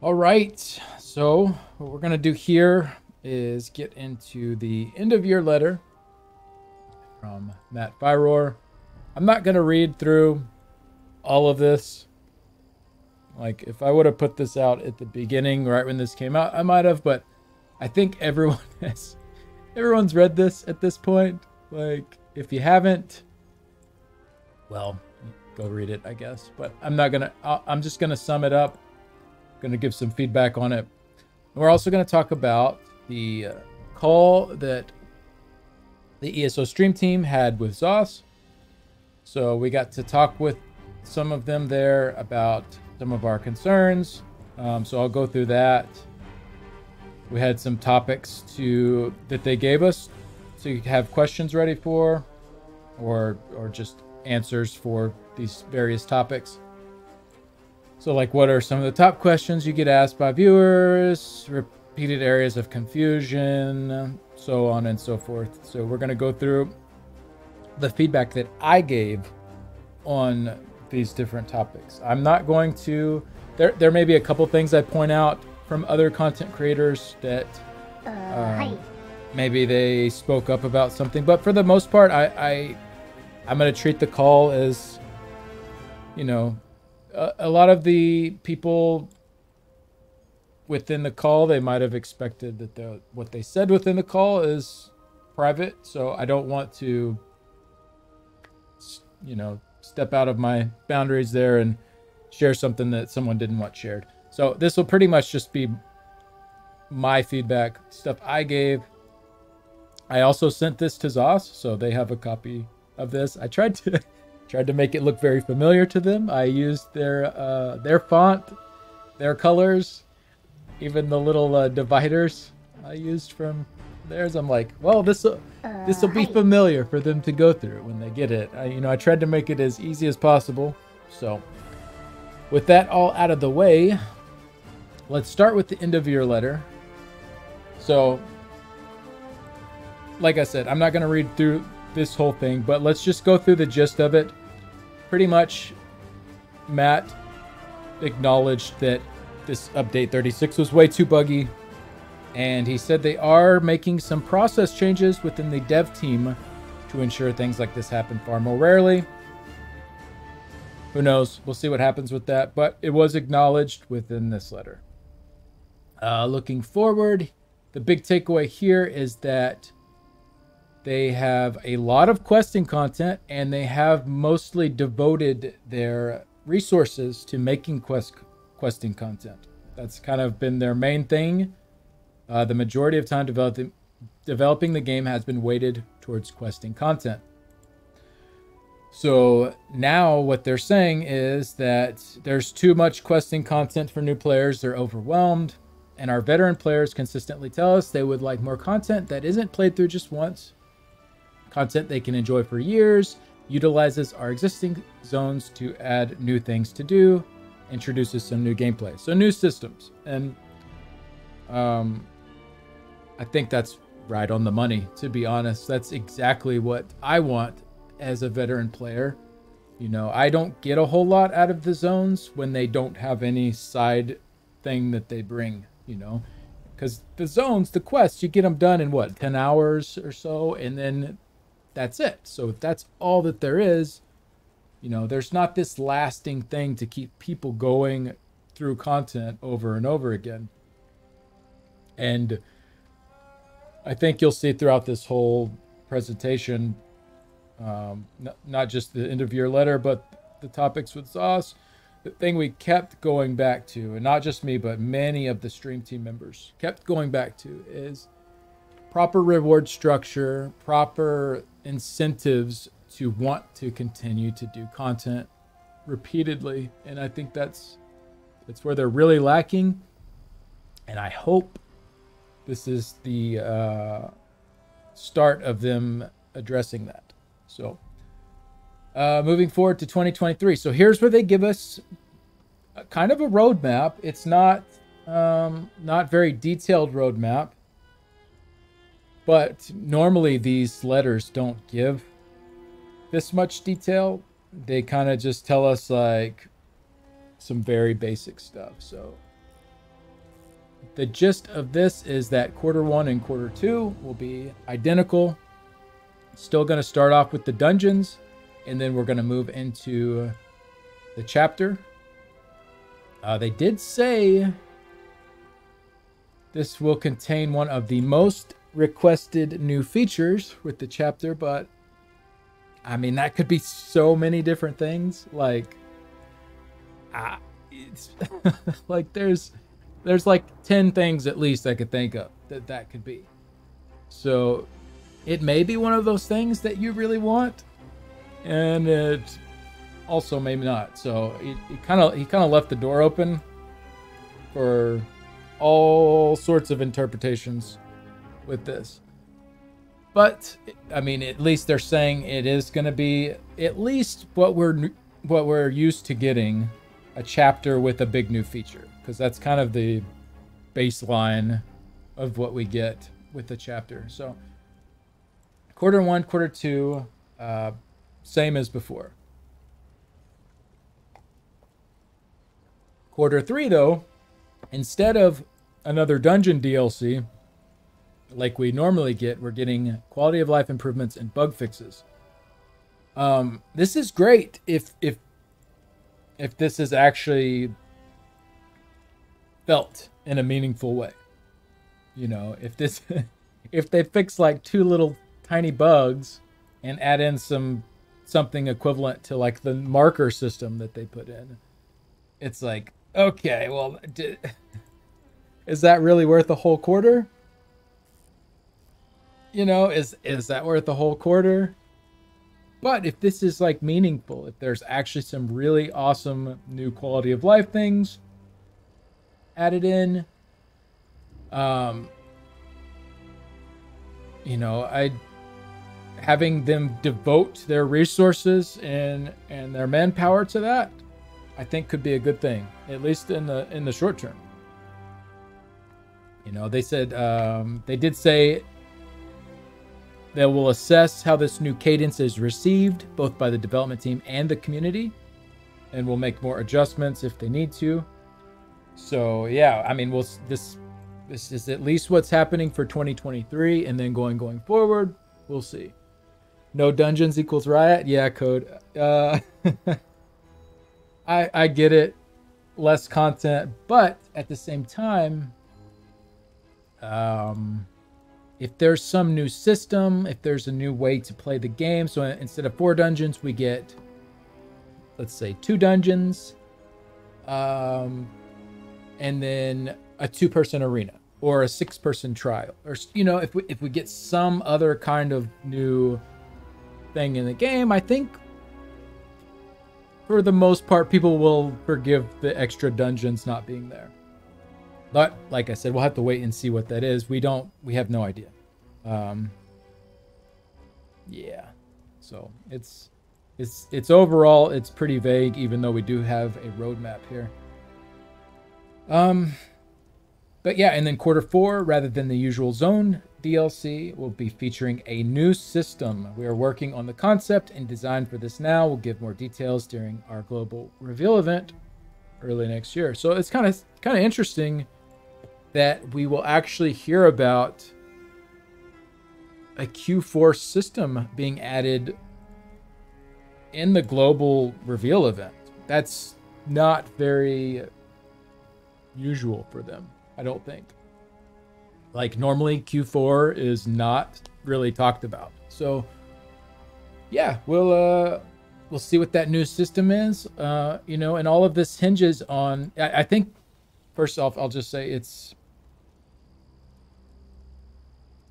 All right. So what we're going to do here is get into the end of year letter from Matt Firor. I'm not going to read through all of this. Like if I would have put this out at the beginning, right when this came out, I might have, but I think everyone's read this at this point. Like if you haven't, well, go read it, I guess. But I'm just going to sum it up. Going to give some feedback on it. We're also going to talk about the call that the ESO stream team had with Zoss. So we got to talk with some of them there about some of our concerns. So I'll go through that. We had some topics that they gave us to have questions ready for, or just answers for these various topics. So like, what are some of the top questions you get asked by viewers, repeated areas of confusion, so on and so forth. So we're going to go through the feedback that I gave on these different topics. I'm not going to, there may be a couple things I point out from other content creators that maybe they spoke up about something, but for the most part, I'm going to treat the call as, a lot of the people within the call, they might have expected that what they said within the call is private. So I don't want to, step out of my boundaries there and share something that someone didn't want shared. So this will pretty much just be my feedback, stuff I gave. I also sent this to Zoss, so they have a copy of this. I tried to make it look very familiar to them. I used their font, their colors, even the little dividers I used from theirs. I'm like, well, this will be familiar for them to go through when they get it. I tried to make it as easy as possible. So with that all out of the way, let's start with the end of year letter. So like I said, I'm not going to read through this whole thing, but let's just go through the gist of it. Pretty much, Matt acknowledged that this update 36 was way too buggy, and he said they are making some process changes within the dev team to ensure things like this happen far more rarely. Who knows? We'll see what happens with that, but it was acknowledged within this letter. Looking forward, the big takeaway here is that they have a lot of questing content, and they have mostly devoted their resources to making questing content. That's kind of been their main thing. The majority of time developing the game has been weighted towards questing content. So now what they're saying is that there's too much questing content for new players. They're overwhelmed. And our veteran players consistently tell us they would like more content that isn't played through just once. Content they can enjoy for years, utilizes our existing zones to add new things to do, introduces some new gameplay. So new systems. And I think that's right on the money, to be honest. That's exactly what I want as a veteran player. I don't get a whole lot out of the zones when they don't have any side thing that they bring, because the zones, the quests, you get them done in 10 hours or so, and then that's it. So if that's all that there is, there's not this lasting thing to keep people going through content over and over again. And I think you'll see throughout this whole presentation, not just the end of year letter, but the topics with Zoss, the thing we kept going back to, and not just me, but many of the stream team members kept going back to, is proper reward structure, proper incentives to want to continue to do content repeatedly. And I think that's where they're really lacking. And I hope this is the start of them addressing that. So moving forward to 2023. So here's where they give us kind of a roadmap. It's not very detailed roadmap. But normally these letters don't give this much detail. They kind of just tell us like some very basic stuff. So the gist of this is that quarter 1 and quarter 2 will be identical. Still going to start off with the dungeons, and then we're going to move into the chapter. They did say this will contain one of the most requested new features with the chapter, but I mean, that could be so many different things. Like, it's like there's like 10 things at least I could think of that could be. So it may be one of those things that you really want, and it also maybe not. So he kind of left the door open for all sorts of interpretations with this. But I mean, at least they're saying it is going to be at least what we're used to getting, a chapter with a big new feature, because that's kind of the baseline of what we get with the chapter. So quarter 1, quarter 2, same as before. Quarter 3, though, instead of another dungeon DLC like we normally get, we're getting quality of life improvements and bug fixes. This is great if this is actually felt in a meaningful way. You know, if they fix like 2 little tiny bugs and add in something equivalent to like the marker system that they put in, it's like, okay, well, is that really worth a whole quarter? You know, is that worth a whole quarter? But if this is like meaningful, if there's actually some really awesome new quality of life things added in, you know, having them devote their resources and their manpower to that, I think could be a good thing, at least in the short term. You know, they said they did say they will assess how this new cadence is received, both by the development team and the community, and will make more adjustments if they need to. So yeah, I mean, this is at least what's happening for 2023, and then going forward, we'll see. No dungeons equals riot. Yeah, code. I get it. Less content, but at the same time, if there's some new system, if there's a new way to play the game, so instead of 4 dungeons, we get, let's say, 2 dungeons, and then a 2-person arena or a 6-person trial, or, you know, if we get some other kind of new thing in the game, I think for the most part, people will forgive the extra dungeons not being there. But like I said, we'll have to wait and see what that is. We have no idea. Yeah. So it's overall, it's pretty vague, even though we do have a roadmap here. But yeah, and then quarter 4, rather than the usual zone DLC, will be featuring a new system. We are working on the concept and design for this now. We'll give more details during our global reveal event early next year. So it's kind of interesting that we will actually hear about a Q4 system being added in the global reveal event. That's not very usual for them, I don't think. Like, normally Q4 is not really talked about. So yeah, we'll see what that new system is. You know, and all of this hinges on, I think, first off, I'll just say it's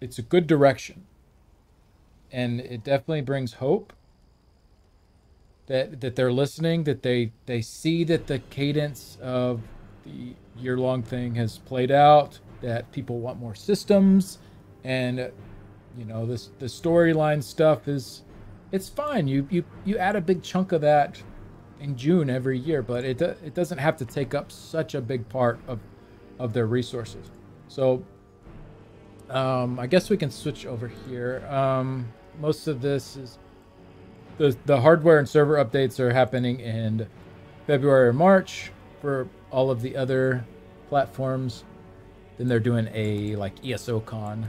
a good direction, and it definitely brings hope that they're listening, that they see that the cadence of the year-long thing has played out, that people want more systems, and you know, the storyline stuff it's fine. You add a big chunk of that in June every year, but it doesn't have to take up such a big part of their resources. So I guess we can switch over here. Most of this is the hardware and server updates are happening in February or March for all of the other platforms. Then they're doing a like ESO con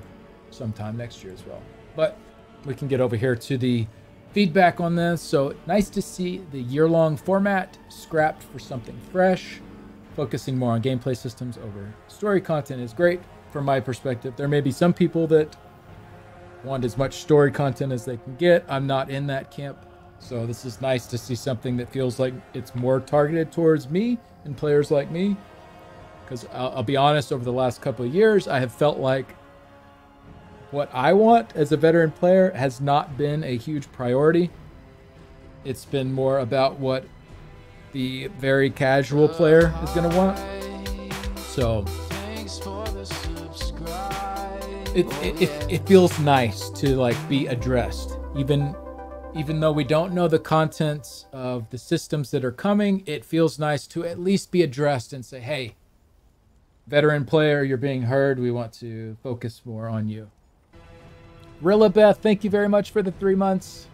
sometime next year as well. But we can get over here to the feedback on this. So nice to see the year-long format scrapped for something fresh. Focusing more on gameplay systems over story content is great from my perspective. There may be some people that want as much story content as they can get. I'm not in that camp. So this is nice to see something that feels like it's more targeted towards me and players like me. Because I'll be honest, over the last couple of years, I have felt like what I want as a veteran player has not been a huge priority. It's been more about what the very casual player is going to want. So it feels nice to like be addressed. Even though we don't know the contents of the systems that are coming, it feels nice to at least be addressed and say, hey, veteran player, you're being heard. We want to focus more on you. Rilla Beth, thank you very much for the 3 months.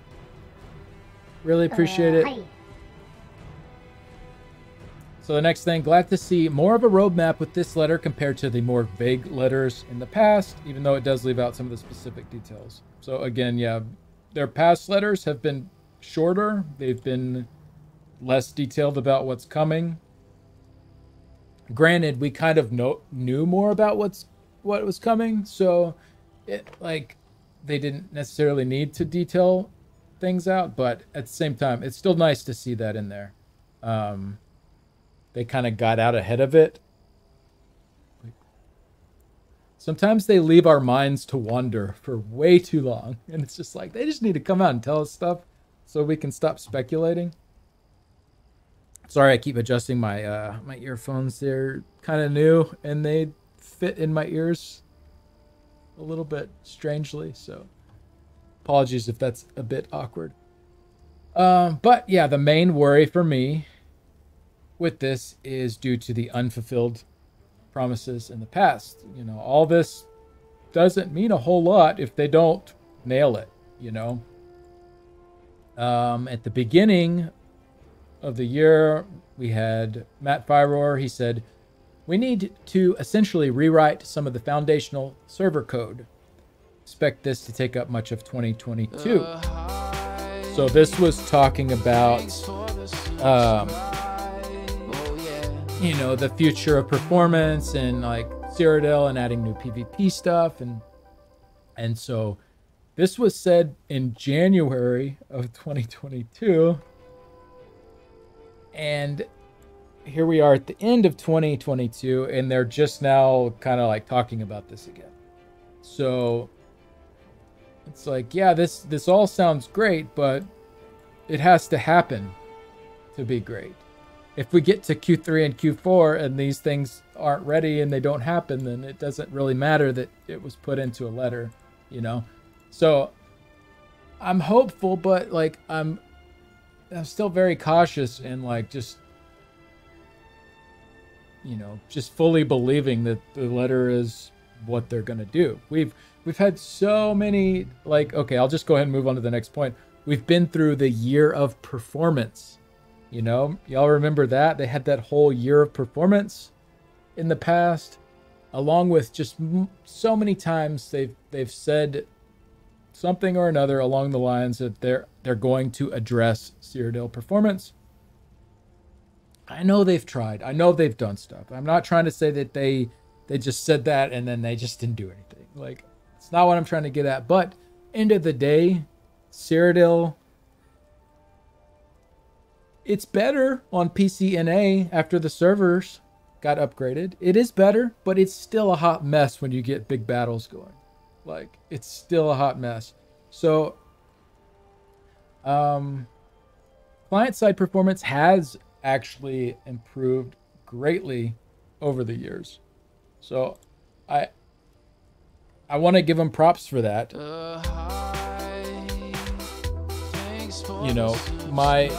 Really appreciate it. Hi. So the next thing, glad to see more of a roadmap with this letter compared to the more vague letters in the past, even though it does leave out some of the specific details. So again, yeah, their past letters have been shorter. They've been less detailed about what's coming. Granted, we kind of knew more about what was coming, so it like they didn't necessarily need to detail things out, but at the same time, it's still nice to see that in there. They kind of got out ahead of it. Sometimes they leave our minds to wander for way too long, and it's just like they just need to come out and tell us stuff so we can stop speculating. Sorry, I keep adjusting my my earphones. They're kind of new and they fit in my ears a little bit strangely, so apologies if that's a bit awkward. But yeah, the main worry for me with this is due to the unfulfilled promises in the past. You know, all this doesn't mean a whole lot if they don't nail it, you know. At the beginning of the year, we had Matt Firor. He said, we need to essentially rewrite some of the foundational server code. Expect this to take up much of 2022. So this was talking about, you know, the future of performance and like Cyrodiil and adding new PvP stuff. And so this was said in January of 2022. And here we are at the end of 2022, and they're just now kind of like talking about this again. So it's like, yeah, this all sounds great, but it has to happen to be great. If we get to Q3 and Q4 and these things aren't ready and they don't happen, then it doesn't really matter that it was put into a letter, you know? So I'm hopeful, but like I'm still very cautious and like just, you know, just fully believing that the letter is what they're going to do. We've had so many, like, okay, I'll just go ahead and move on to the next point. We've been through the year of performance. You know, y'all remember that? They had that whole year of performance in the past, along with just so many times they've said something or another along the lines that they're going to address Cyrodiil performance. I know they've tried. I know they've done stuff. I'm not trying to say that they just said that and then they just didn't do anything. Like, it's not what I'm trying to get at. But end of the day, Cyrodiil, it's better on PCNA after the servers got upgraded. It is better, but it's still a hot mess when you get big battles going. Like, it's still a hot mess. So, client-side performance has actually improved greatly over the years. So, I want to give them props for that. You know, my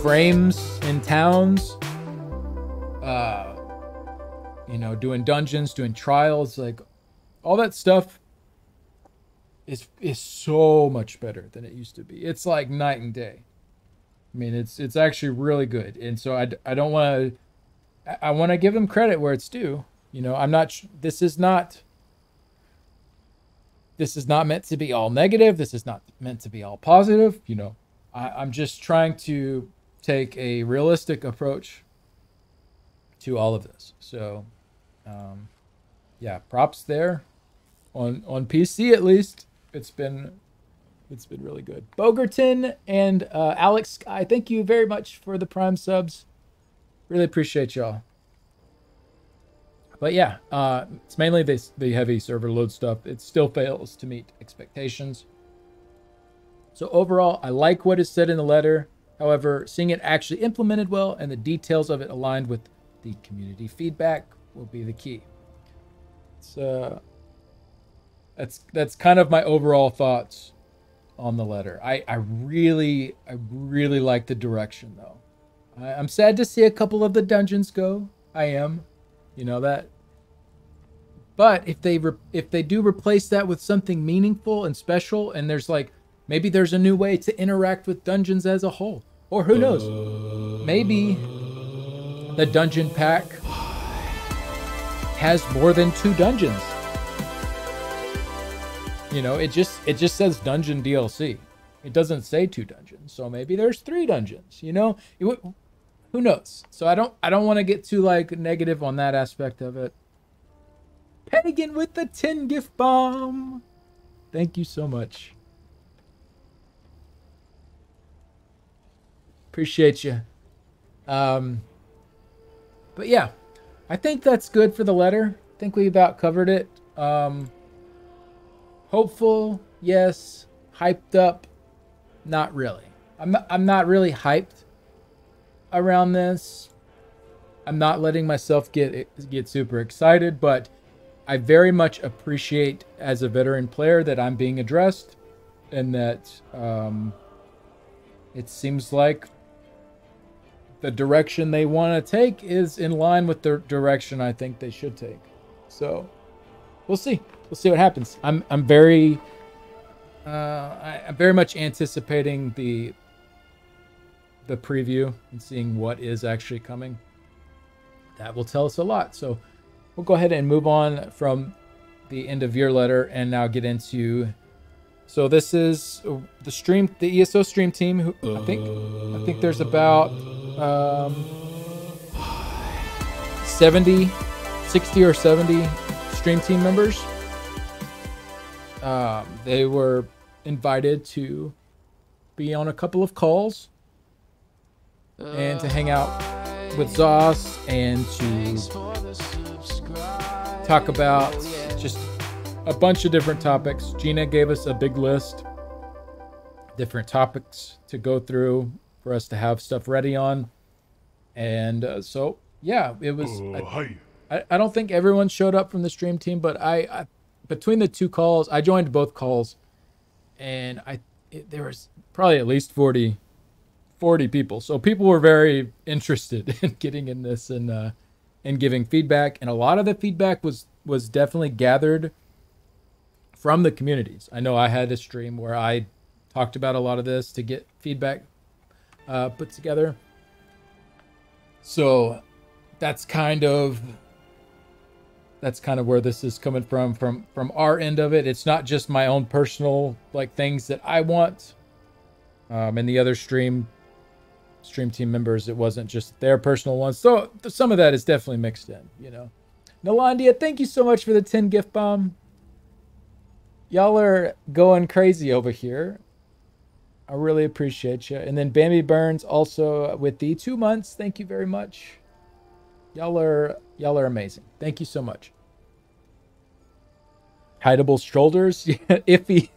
frames in towns, you know, doing dungeons, doing trials, like all that stuff is so much better than it used to be. It's like night and day. I mean, it's actually really good. And so I don't want to, I want to give them credit where it's due. You know, this is not meant to be all negative. This is not meant to be all positive. You know, I'm just trying to take a realistic approach to all of this. So, yeah, props there on PC at least. It's been really good. Bogerton and Alex Sky, thank you very much for the Prime subs. Really appreciate y'all. But yeah, it's mainly the heavy server load stuff. It still fails to meet expectations. So overall, I like what is said in the letter. However, seeing it actually implemented well and the details of it aligned with the community feedback will be the key. That's kind of my overall thoughts on the letter. I really like the direction though. I'm sad to see a couple of the dungeons go. I am, you know that. But if they do replace that with something meaningful and special, and maybe there's a new way to interact with dungeons as a whole, or who knows, maybe the dungeon pack has more than 2 dungeons. You know, it just says dungeon DLC. It doesn't say 2 dungeons, so maybe there's 3 dungeons. You know, who knows? So I don't want to get too negative on that aspect of it. Pagan with the 10 gift bomb. Thank you so much. Appreciate you. But yeah, I think that's good for the letter. I think we about covered it. Hopeful, yes. Hyped up, not really. I'm not really hyped around this. I'm not letting myself get super excited, but I very much appreciate as a veteran player that I'm being addressed, and that it seems like the direction they want to take is in line with the direction I think they should take. So we'll see. We'll see what happens. I'm very much anticipating the preview and seeing what is actually coming. That will tell us a lot. So we'll go ahead and move on from the end of your letter and now get into. So this is the ESO stream team. Who I think there's about 60 or 70 stream team members. They were invited to be on a couple of calls and to hang out with Zoss and to talk about just a bunch of different topics. Gina gave us a big list, different topics to go through for us to have stuff ready on. And so, yeah, it was. I don't think everyone showed up from the stream team, but I between the 2 calls, I joined both calls, and there was probably at least 40 people. So people were very interested in getting in this and giving feedback. And a lot of the feedback was definitely gathered from the communities. I know I had a stream where I talked about a lot of this to get feedback put together. So that's kind of where this is coming from our end of it. It's not just my own personal things that I want. And the other stream team members, it wasn't just their personal ones. So some of that is definitely mixed in, you know. Nolandia, thank you so much for the 10 gift bomb. Y'all are going crazy over here. I really appreciate you. And then Bambi Burns also with the 2 months. Thank you very much. Y'all are amazing. Thank you so much. Hideable shoulders. Iffy.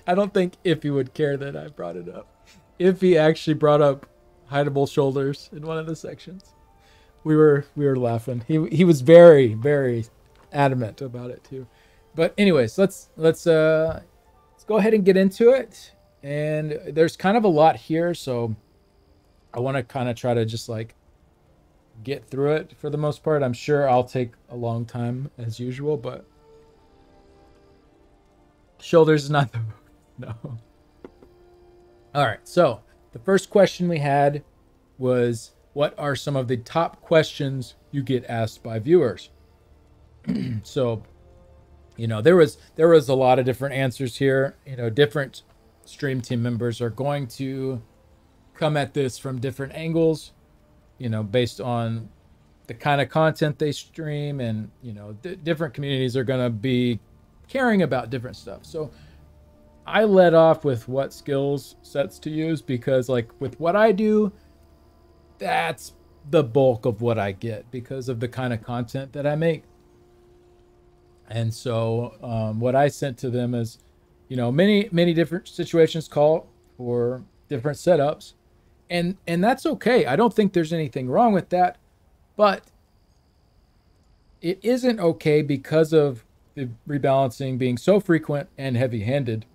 I don't think Iffy would care that I brought it up. Iffy actually brought up hideable shoulders in one of the sections. We were laughing. He was very, very adamant about it too. But anyways, let's go ahead and get into it. And there's kind of a lot here, so I want to kind of try to just get through it for the most part. I'm sure I'll take a long time as usual, but shoulders is not the no. All right, so the first question we had was, what are some of the top questions you get asked by viewers? So, there was a lot of different answers here. Different stream team members are going to come at this from different angles, based on the kind of content they stream, and different communities are going to be caring about different stuff. So I led off with what skills sets to use, because like with what I do, that's the bulk of what I get because of the kind of content that I make. And so what I sent to them is, many different situations call for different setups, and that's okay. I don't think there's anything wrong with that, but it isn't okay because of the rebalancing being so frequent and heavy-handed,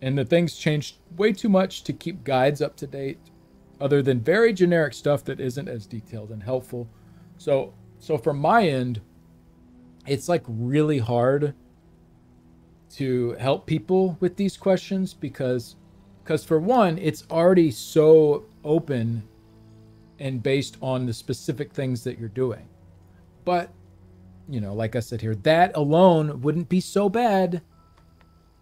and the things changed way too much to keep guides up to date, other than very generic stuff that isn't as detailed and helpful. So from my end, it's like really hard to help people with these questions because for one, it's already so open and based on the specific things that you're doing. But, like I said here, that alone wouldn't be so bad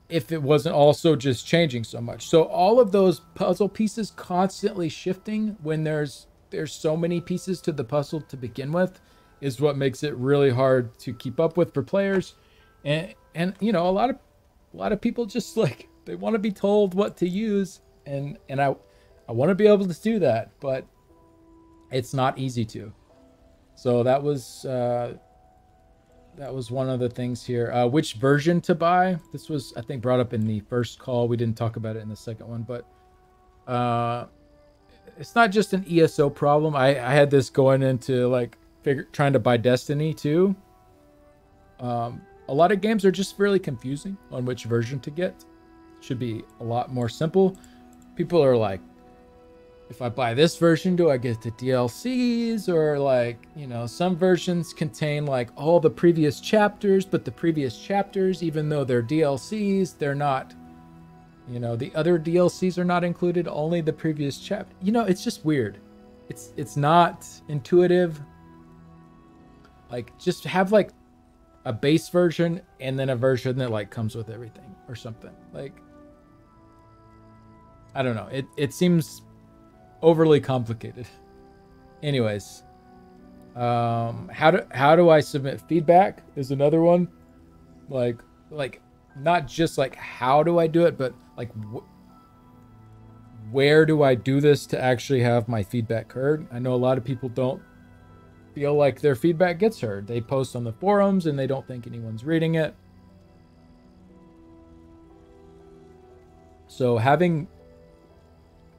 if it wasn't also just changing so much. So all of those puzzle pieces constantly shifting when there's so many pieces to the puzzle to begin with is what makes it really hard to keep up with for players. And a lot of people just like, they want to be told what to use, and I want to be able to do that, but it's not easy to. So that was one of the things here. Which version to buy? This was, I think, brought up in the first call. We didn't talk about it in the second one, but it's not just an ESO problem. I had this going into like trying to buy Destiny too. A lot of games are just really confusing on which version to get. Should be a lot more simple. People are like, if I buy this version, do I get the DLCs? Or like, some versions contain like all the previous chapters, but the previous chapters, even though they're DLCs, they're not, the other DLCs are not included, only the previous chapter. It's just weird. It's not intuitive. Like, just have like a base version and then a version that like comes with everything or something. Like, I don't know. It seems overly complicated. Anyways, how do I submit feedback is another one. Like not just like how do I do it, but like where do I do this to actually have my feedback heard? I know a lot of people don't feel like their feedback gets heard. They post on the forums and they don't think anyone's reading it. So having,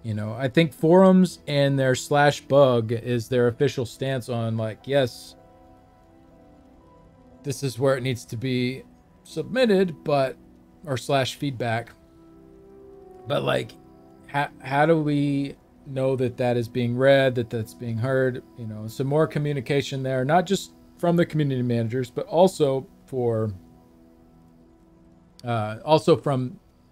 I think forums and their /bug is their official stance on like, yes, this is where it needs to be submitted, but, or /feedback. But like, how do we know that is being read, that's being heard? Some more communication there, not just from the community managers, but also from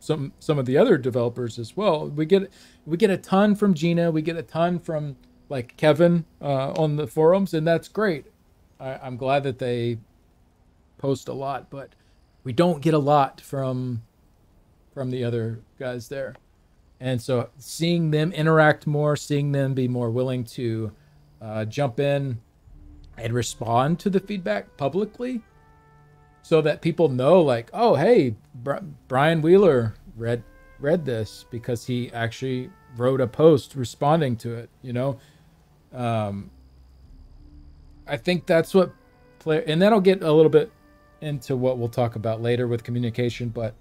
some of the other developers as well. We get a ton from Gina. We get a ton from like Kevin on the forums, and that's great. I'm glad that they post a lot, but we don't get a lot from the other guys there. And so seeing them interact more, seeing them be more willing to jump in and respond to the feedback publicly, so that people know like, oh, hey, Brian Wheeler read this because he actually wrote a post responding to it. I think that's what and then I'll get a little bit into what we'll talk about later with communication, but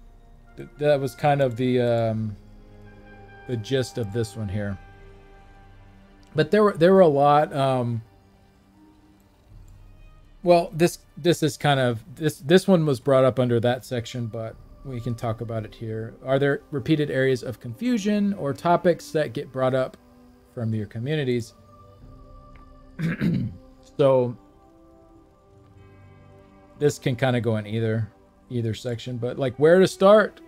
that was kind of the gist of this one here. But there were a lot. Well, this is kind of this one was brought up under that section, but we can talk about it here. Are there repeated areas of confusion or topics that get brought up from your communities? So this can kind of go in either section, but like where to start?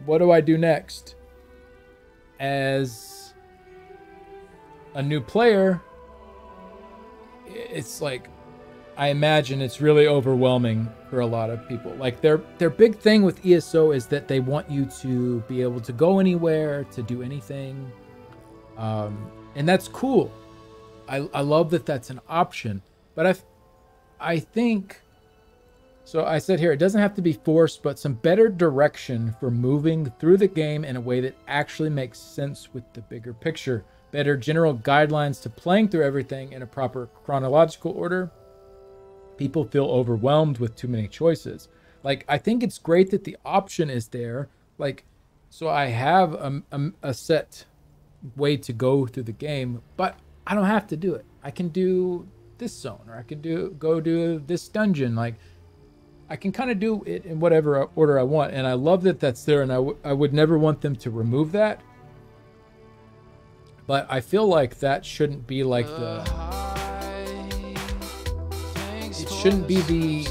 What do I do next? As a new player, it's like I imagine it's really overwhelming for a lot of people. Like their big thing with ESO is that they want you to be able to go anywhere, to do anything, and that's cool. I love that that's an option, but I think so. I said here it doesn't have to be forced, but some better direction for moving through the game in a way that actually makes sense with the bigger picture. Better general guidelines to playing through everything in a proper chronological order. People feel overwhelmed with too many choices. Like, I think it's great that the option is there. Like, so I have a set way to go through the game, but I don't have to do it. I can do this zone, or I can go do this dungeon. Like, I can kind of do it in whatever order I want. And I love that that's there, and I would never want them to remove that. But I feel like that shouldn't be like it shouldn't be the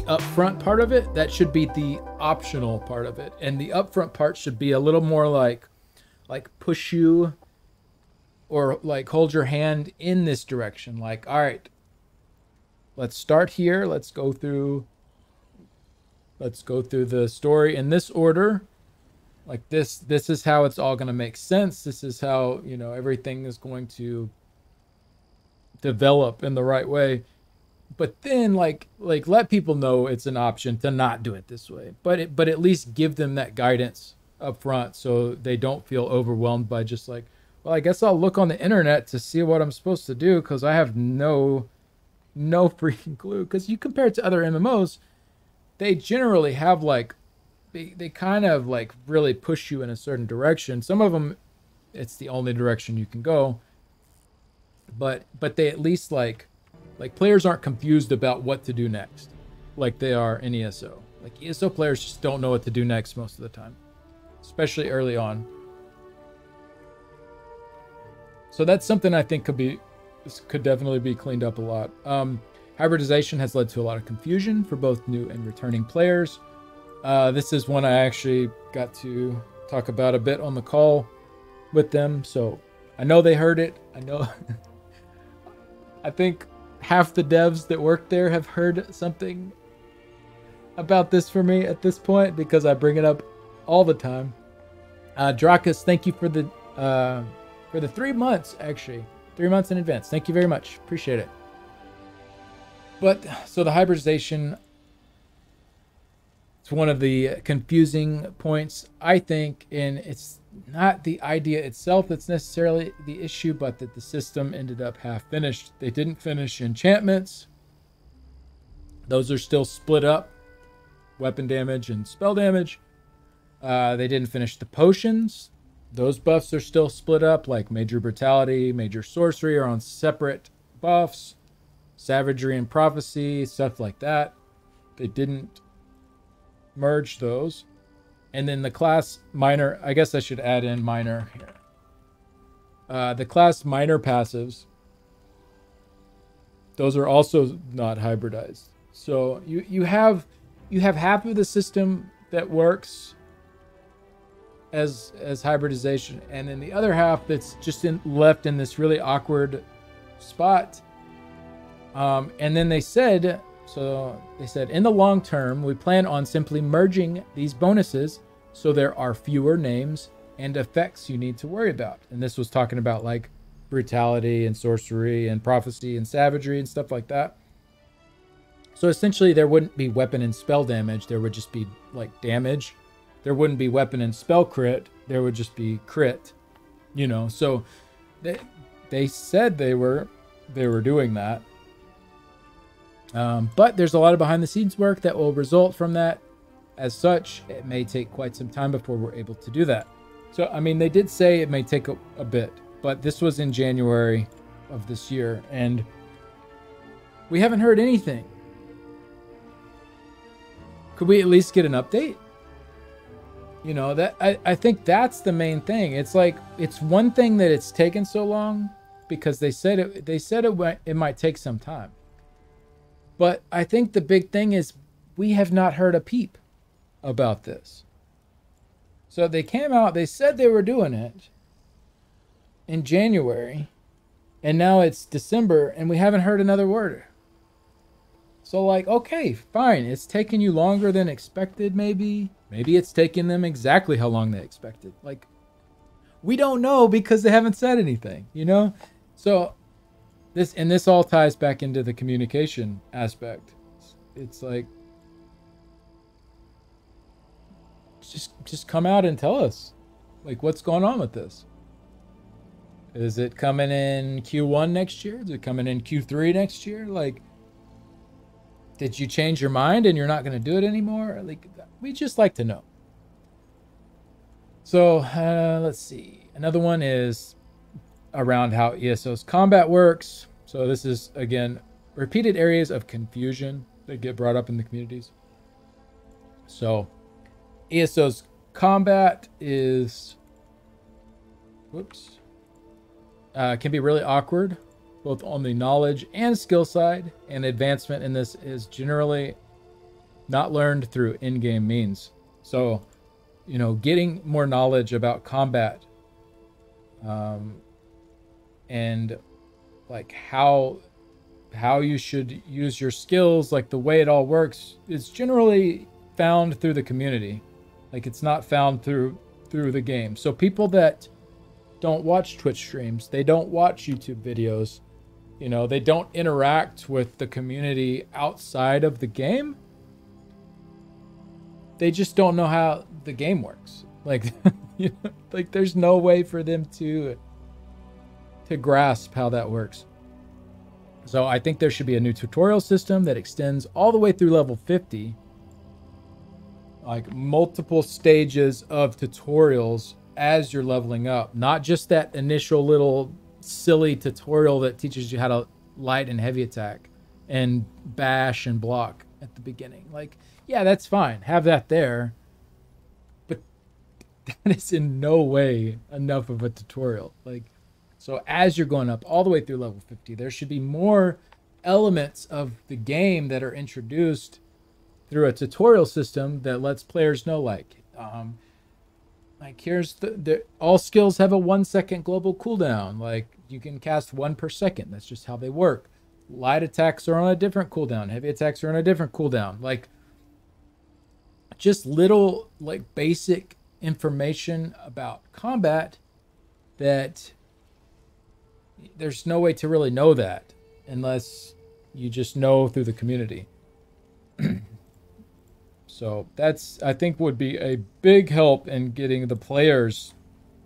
upfront part of it. That should be the optional part of it. And the upfront part should be a little more like push you, or like hold your hand in this direction. Like, all right, let's start here. Let's go through the story in this order. Like this is how it's all going to make sense. This is how, you know, everything is going to develop in the right way. But then like let people know it's an option to not do it this way. But at least give them that guidance up front, so they don't feel overwhelmed by just like, well, I guess I'll look on the internet to see what I'm supposed to do, because I have no freaking clue. Because you compare it to other MMOs, they generally have like, they kind of like really push you in a certain direction. Some of them, it's the only direction you can go. But they at least like players aren't confused about what to do next, like they are in ESO. Like ESO players just don't know what to do next most of the time, especially early on. So that's something I think could definitely be cleaned up a lot. Hybridization has led to a lot of confusion for both new and returning players. This is one I actually got to talk about a bit on the call with them, so I know they heard it. I know. I think half the devs that work there have heard something about this for me at this point, because I bring it up all the time. Drakus, thank you for the 3 months, actually. 3 months in advance. Thank you very much. Appreciate it. But, so the hybridization, it's one of the confusing points, I think, and it's not the idea itself that's necessarily the issue, but that the system ended up half finished. They didn't finish enchantments. Those are still split up, weapon damage and spell damage. They didn't finish the potions. Those buffs are still split up, like major brutality, major sorcery are on separate buffs. Savagery and prophecy, stuff like that. They didn't merge those. And then the class minor, I guess I should add in minor here. The class minor passives, those are also not hybridized. So you have half of the system that works as hybridization, and then the other half that's just left in this really awkward spot. And then they said, in the long term, we plan on simply merging these bonuses so there are fewer names and effects you need to worry about. And this was talking about like brutality and sorcery and prophecy and savagery and stuff like that. So essentially there wouldn't be weapon and spell damage. There would just be like damage. There wouldn't be weapon and spell crit. There would just be crit, you know. So they said they were doing that. But there's a lot of behind the scenes work that will result from that. As such, it may take quite some time before we're able to do that. So, I mean, they did say it may take a bit, but this was in January of this year, and we haven't heard anything. Could we at least get an update? You know, that I think that's the main thing. It's like, it's one thing that it's taken so long because they said it might take some time. But I think the big thing is we have not heard a peep about this. So they came out, they said they were doing it in January, And now it's December and we haven't heard another word. So like, okay, fine. It's taking you longer than expected, maybe. Maybe it's taking them exactly how long they expected. Like, we don't know because they haven't said anything, you know? So this all ties back into the communication aspect. It's like, just come out and tell us, like, what's going on with this. Is it coming in Q1 next year? Is it coming in Q3 next year? Like, did you change your mind and you're not going to do it anymore? Like, we just like to know. So let's see. Another one is around how ESO's combat works. So this is, again, repeated areas of confusion that get brought up in the communities. So ESO's combat is, can be really awkward, both on the knowledge and skill side, and advancement in this is generally not learned through in-game means. So, you know, getting more knowledge about combat, and like how you should use your skills, like the way it all works, is generally found through the community. Like, it's not found through the game. So people that don't watch Twitch streams, they don't watch YouTube videos, you know, they don't interact with the community outside of the game, they just don't know how the game works. Like, you know, like there's no way for them to grasp how that works. So I think there should be a new tutorial system that extends all the way through level 50, like multiple stages of tutorials as you're leveling up, not just that initial little silly tutorial that teaches you how to light and heavy attack and bash and block at the beginning. Like, yeah, that's fine, have that there, but that is in no way enough of a tutorial. Like, so as you're going up all the way through level 50, there should be more elements of the game that are introduced through a tutorial system that lets players know, like here's all skills have a 1 second global cooldown. Like, you can cast 1 per second. That's just how they work. Light attacks are on a different cooldown. Heavy attacks are on a different cooldown. Like, just little, like, basic information about combat that there's no way to really know that unless you just know through the community. So that's, I think, would be a big help in getting the players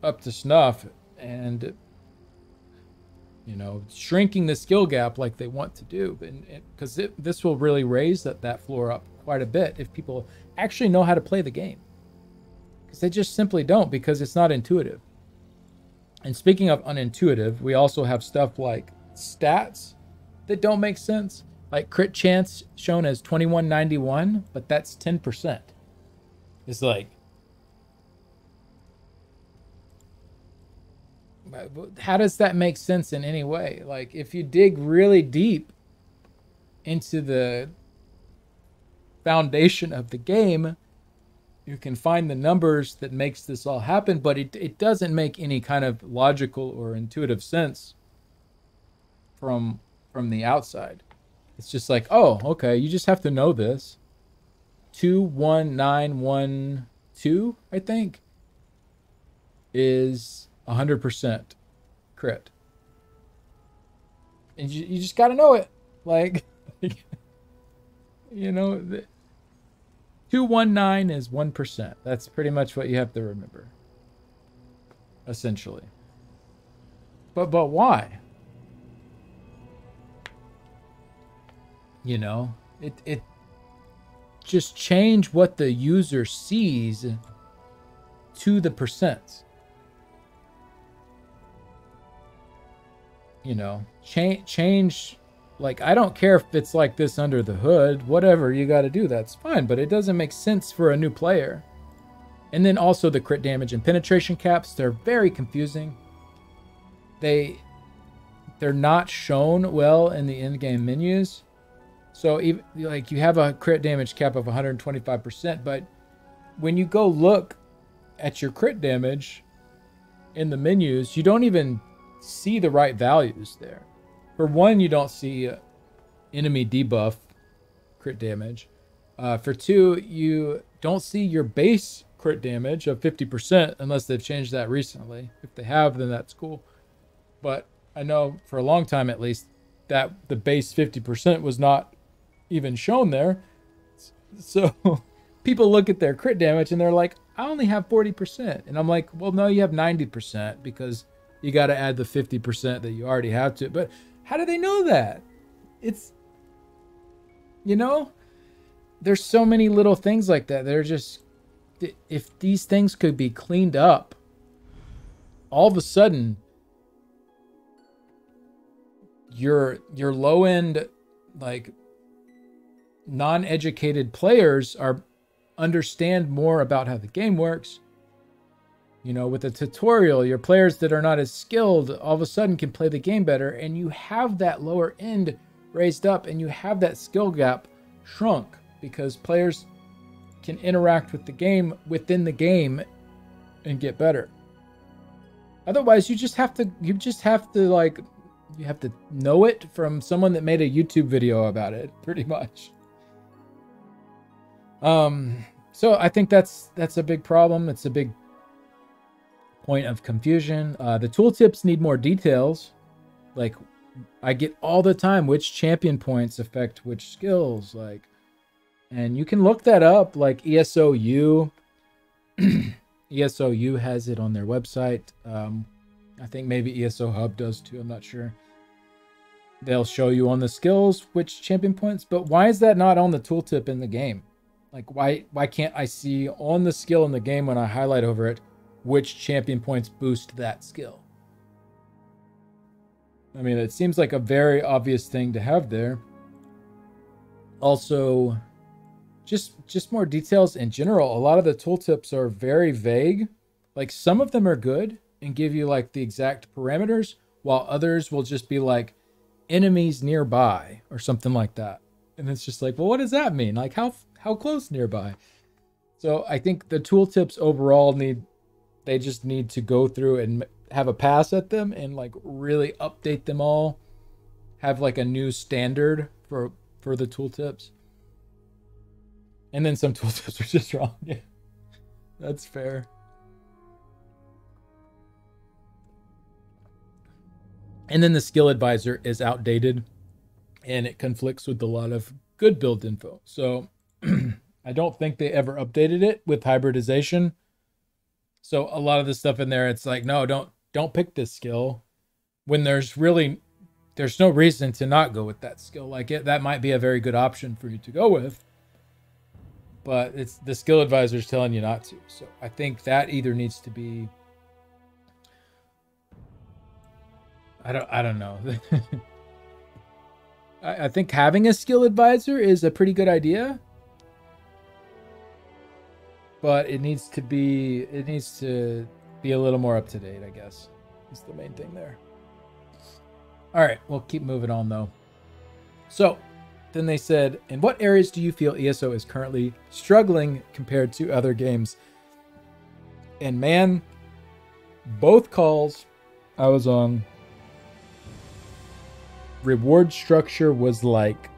up to snuff and, you know, shrinking the skill gap like they want to do. Because this will really raise that floor up quite a bit if people actually know how to play the game. Because they just simply don't, because it's not intuitive. And speaking of unintuitive, we also have stuff like stats that don't make sense. Like crit chance shown as 2191, but that's 10%. It's like, how does that make sense in any way? Like, if you dig really deep into the foundation of the game, you can find the numbers that makes this all happen, but it doesn't make any kind of logical or intuitive sense from the outside. It's just like, oh, okay, you just have to know this. 21912, I think, is 100% crit. And you just got to know it. Like, you know, 219 is 1%. That's pretty much what you have to remember, essentially. But why? You know, it just change what the user sees to the percents. You know, change, like, I don't care if it's like this under the hood, whatever you got to do, that's fine, but it doesn't make sense for a new player. And then also the crit damage and penetration caps, they're very confusing. They're not shown well in the in-game menus. So, even, like, you have a crit damage cap of 125%, but when you go look at your crit damage in the menus, you don't even see the right values there. For one, you don't see enemy debuff crit damage. For two, you don't see your base crit damage of 50% unless they've changed that recently. If they have, then that's cool. But I know for a long time at least that the base 50% was not even shown there. So people look at their crit damage and they're like, I only have 40%. And I'm like, well, no, you have 90% because you got to add the 50% that you already have to it. But how do they know that? It's, you know, there's so many little things like that. They're just, if these things could be cleaned up, all of a sudden, your low end, like non-educated players understand more about how the game works. You know, with a tutorial, your players that are not as skilled all of a sudden can play the game better, and you have that lower end raised up, and you have that skill gap shrunk because players can interact with the game within the game and get better. Otherwise, you have to know it from someone that made a YouTube video about it, pretty much. So I think that's a big problem. It's a big point of confusion. The tooltips need more details. Like, I get all the time which champion points affect which skills, like, and you can look that up, like ESOU. ESOU has it on their website. I think maybe ESO Hub does too. I'm not sure. They'll show you on the skills which champion points, but why is that not on the tooltip in the game? Like, why can't I see on the skill in the game when I highlight over it which champion points boost that skill? I mean, it seems like a very obvious thing to have there. Also, just more details in general. A lot of the tooltips are very vague. Like, some of them are good and give you like the exact parameters, while others will just be like enemies nearby or something like that. And it's just like, well, what does that mean? Like, how close nearby? So I think the tooltips overall they just need to go through and have a pass at them and like really update them all. Have like a new standard for the tooltips. And then some tooltips are just wrong. Yeah, that's fair. And then the skill advisor is outdated and it conflicts with a lot of good build info. So I don't think they ever updated it with hybridization. So a lot of the stuff in there, it's like, no, don't pick this skill when there's no reason to not go with that skill. Like, that might be a very good option for you to go with, but it's the skill advisor is telling you not to. So I think that either needs to be, I don't know. I think having a skill advisor is a pretty good idea, but it needs to be a little more up to date, I guess. Is the main thing there. All right, we'll keep moving on though. So then they said, in what areas do you feel ESO is currently struggling compared to other games? And man, both calls I was on, reward structure was like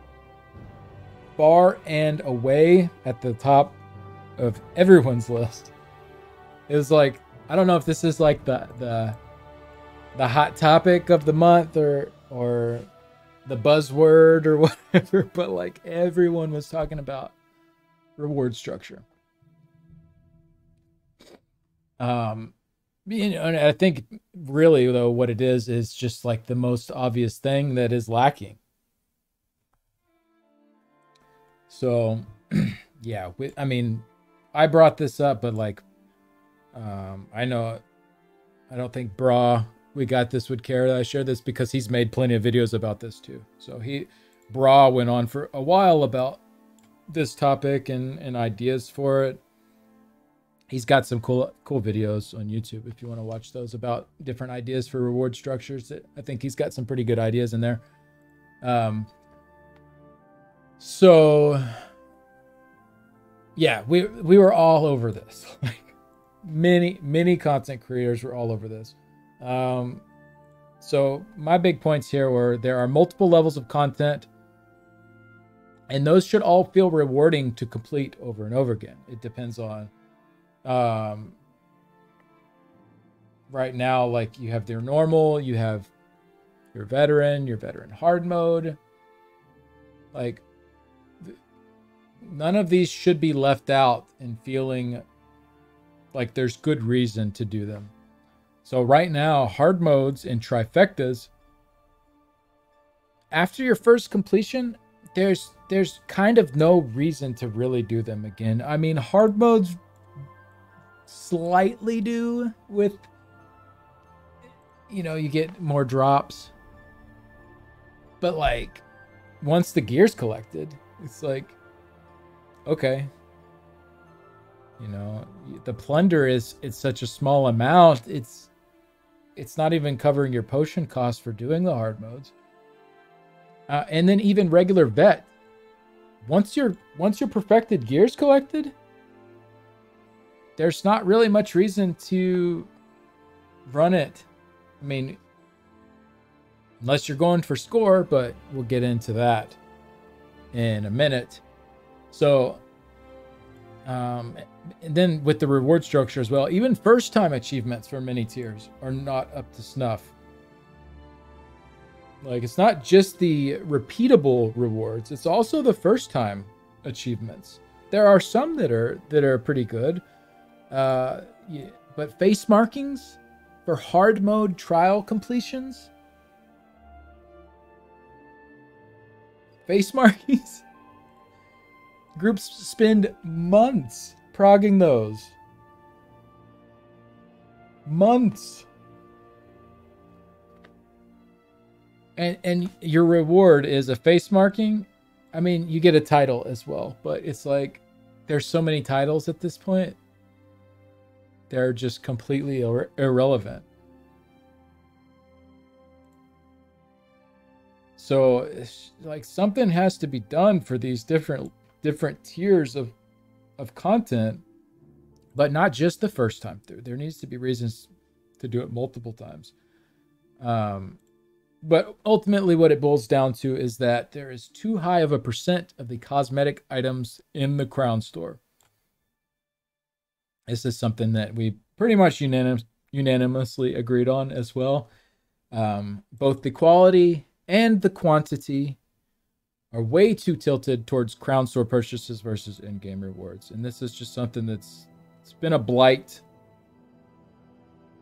far and away at the top of everyone's list. It was like, I don't know if this is like the hot topic of the month or the buzzword or whatever, but like everyone was talking about reward structure. You know, and I think really though what it is just like the most obvious thing that is lacking. So yeah, I mean, I brought this up, but like, I don't think We Got This would care that I share this because he's made plenty of videos about this too. So Bra went on for a while about this topic and ideas for it. He's got some cool videos on YouTube if you want to watch those about different ideas for reward structures. I think he's got some pretty good ideas in there. So yeah, we were all over this. Like many content creators were all over this. So my big points here were there are multiple levels of content, and those should all feel rewarding to complete over and over again. It depends on, right now, like you have their normal, you have your veteran hard mode. Like none of these should be left out and feeling like there's good reason to do them. So right now, hard modes and trifectas, after your first completion, there's kind of no reason to really do them again. I mean, hard modes slightly do with, you know, you get more drops. But like, once the gear's collected, it's like, okay. You know, the plunder it's such a small amount. It's not even covering your potion cost for doing the hard modes. And then even regular vet. Once your perfected gear's collected, there's not really much reason to run it. I mean, unless you're going for score, but we'll get into that in a minute. So, and then with the reward structure as well, even first time achievements for many tiers are not up to snuff. Like, it's not just the repeatable rewards, it's also the first time achievements. There are some that are pretty good. Yeah, but face markings for hard mode trial completions. Face markings. Groups spend months progging those. Months. And your reward is a face marking. I mean, you get a title as well, but it's like there's so many titles at this point. They're just completely irrelevant. So it's like something has to be done for these different tiers of content, but not just the first time through. There needs to be reasons to do it multiple times. But ultimately what it boils down to is that there is too high of a percent of the cosmetic items in the Crown Store. This is something that we pretty much unanimously agreed on as well. Both the quality and the quantity are way too tilted towards Crown Store purchases versus in-game rewards. And this is just something it's been a blight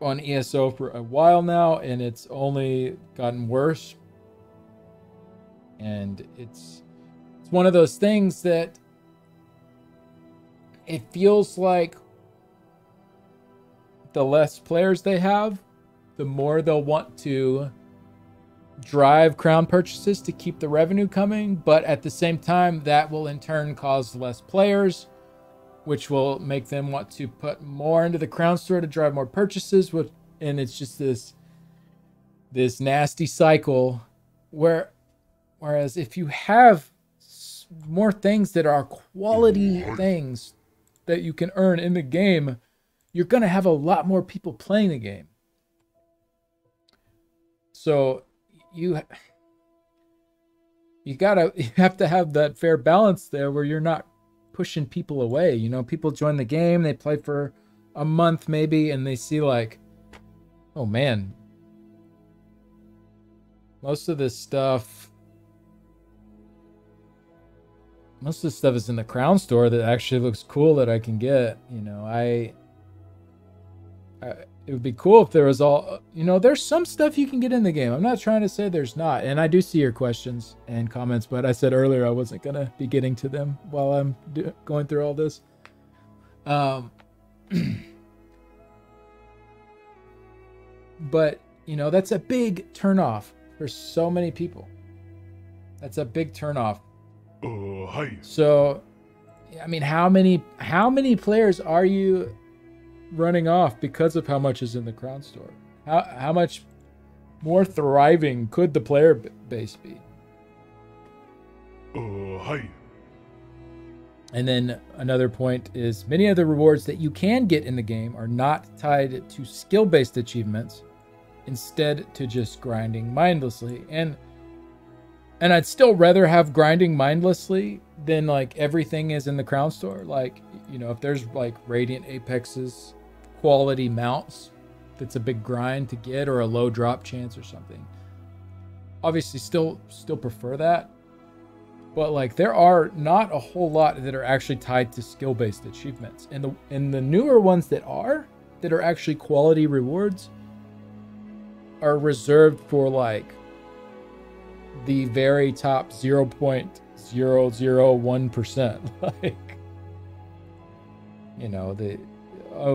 on ESO for a while now, and it's only gotten worse. And it's one of those things that it feels like the less players they have, the more they'll want to drive crown purchases to keep the revenue coming, but at the same time that will in turn cause less players, which will make them want to put more into the Crown Store to drive more purchases, and it's just this nasty cycle whereas if you have more things that are quality things that you can earn in the game, you're going to have a lot more people playing the game. So you have to have that fair balance there where you're not pushing people away. You know, people join the game, they play for a month maybe, and they see like, oh man, most of this stuff is in the Crown Store that actually looks cool that I can get. You know, it would be cool if there was all, you know, there's some stuff you can get in the game. I'm not trying to say there's not. And I do see your questions and comments, but I said earlier I wasn't going to be getting to them while I'm going through all this. But, you know, that's a big turnoff for so many people. That's a big turnoff. Hi. So, I mean, how many players are you running off because of how much is in the Crown Store? How much more thriving could the player base be? Hi. And then another point is many of the rewards that you can get in the game are not tied to skill-based achievements. instead to just grinding mindlessly. And I'd still rather have grinding mindlessly than like everything is in the crown store. Like, you know, if there's like Radiant Apexes, quality mounts, that's a big grind to get, or a low drop chance or something. Obviously still prefer that. But like there are not a whole lot that are actually tied to skill-based achievements. And the newer ones that are actually quality rewards are reserved for like the very top 0.001%. Like, you know,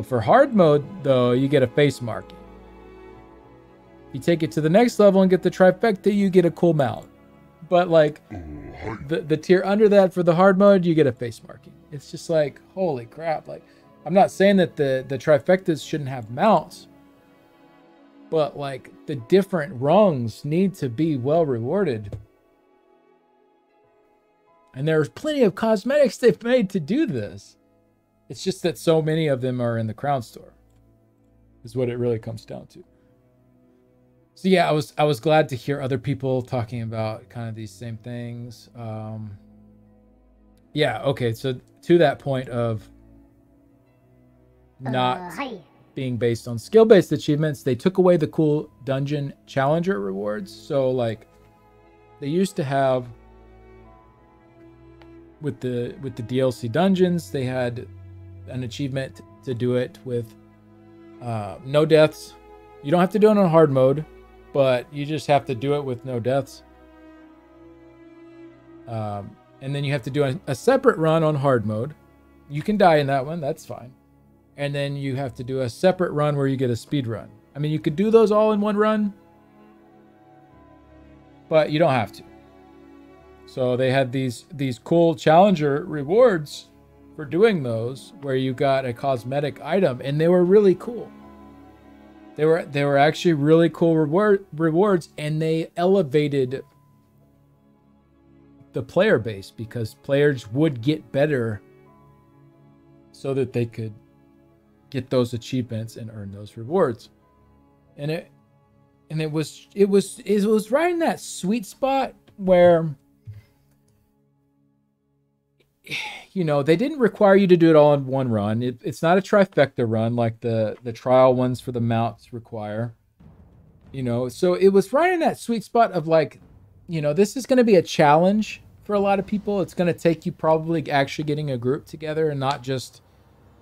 for hard mode though, you get a face marking. You take it to the next level and get the trifecta, you get a cool mount. But like the tier under that for the hard mode, you get a face marking. It's just like, holy crap. Like, I'm not saying that the trifectas shouldn't have mounts, but like the different rungs need to be well rewarded. And there's plenty of cosmetics they've made to do this. It's just that so many of them are in the crown store, is what it really comes down to. So yeah, I was glad to hear other people talking about kind of these same things. Yeah, okay, so to that point of not being based on skill-based achievements, they took away the cool dungeon challenger rewards. So like they used to have with the DLC dungeons, they had an achievement to do it with no deaths. You don't have to do it on hard mode, but you just have to do it with no deaths. And then you have to do a separate run on hard mode. You can die in that one, that's fine. And then you have to do a separate run where you get a speed run. I mean, you could do those all in one run, but you don't have to. So they had these cool challenger rewards for doing those, where you got a cosmetic item, and they were really cool. They were actually really cool rewards, and they elevated the player base because players would get better so that they could get those achievements and earn those rewards. And it was right in that sweet spot where, you know, they didn't require you to do it all in one run. It's not a trifecta run like the trial ones for the mounts require. You know, so it was right in that sweet spot of like, you know, this is going to be a challenge for a lot of people. It's going to take you probably actually getting a group together and not just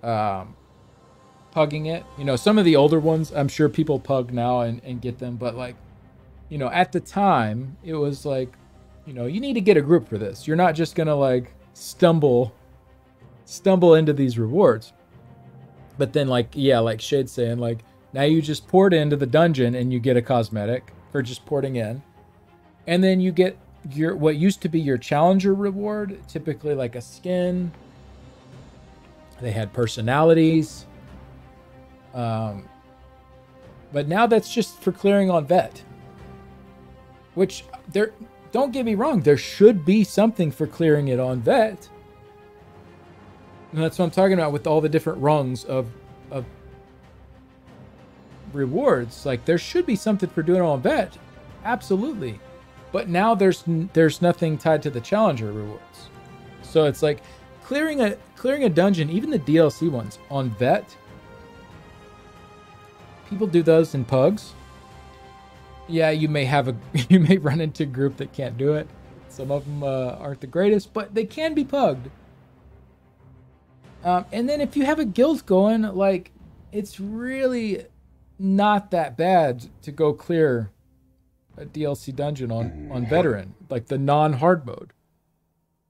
pugging it. You know, some of the older ones, I'm sure people pug now and get them. But like, you know, at the time, it was like, you know, you need to get a group for this. You're not just going to like stumble into these rewards. But then like, yeah, like Shade's saying, like, now you just port into the dungeon and you get a cosmetic for just porting in. And then you get your what used to be your challenger reward, typically like a skin. They had personalities. But now that's just for clearing on vet. Which don't get me wrong, there should be something for clearing it on vet. And that's what I'm talking about with all the different rungs of rewards. Like there should be something for doing it on vet. Absolutely. But now there's nothing tied to the challenger rewards. So it's like clearing a dungeon, even the DLC ones on vet. People do those in pugs. Yeah, you may run into a group that can't do it. Some of them aren't the greatest, but they can be pugged. And then if you have a guild going, like it's really not that bad to go clear a DLC dungeon on veteran, like the non-hard mode.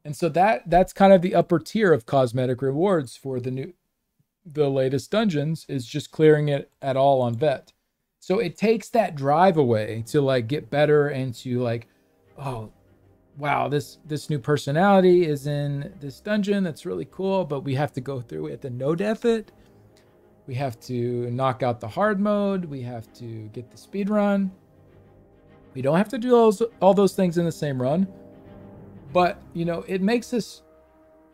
And so that's kind of the upper tier of cosmetic rewards for the latest dungeons, is just clearing it at all on vet. So it takes that drive away to like get better and to like, oh wow, this new personality is in this dungeon, that's really cool, but we have to go through it to no death it. We have to knock out the hard mode, we have to get the speed run. We don't have to do all those things in the same run, but you know, it makes us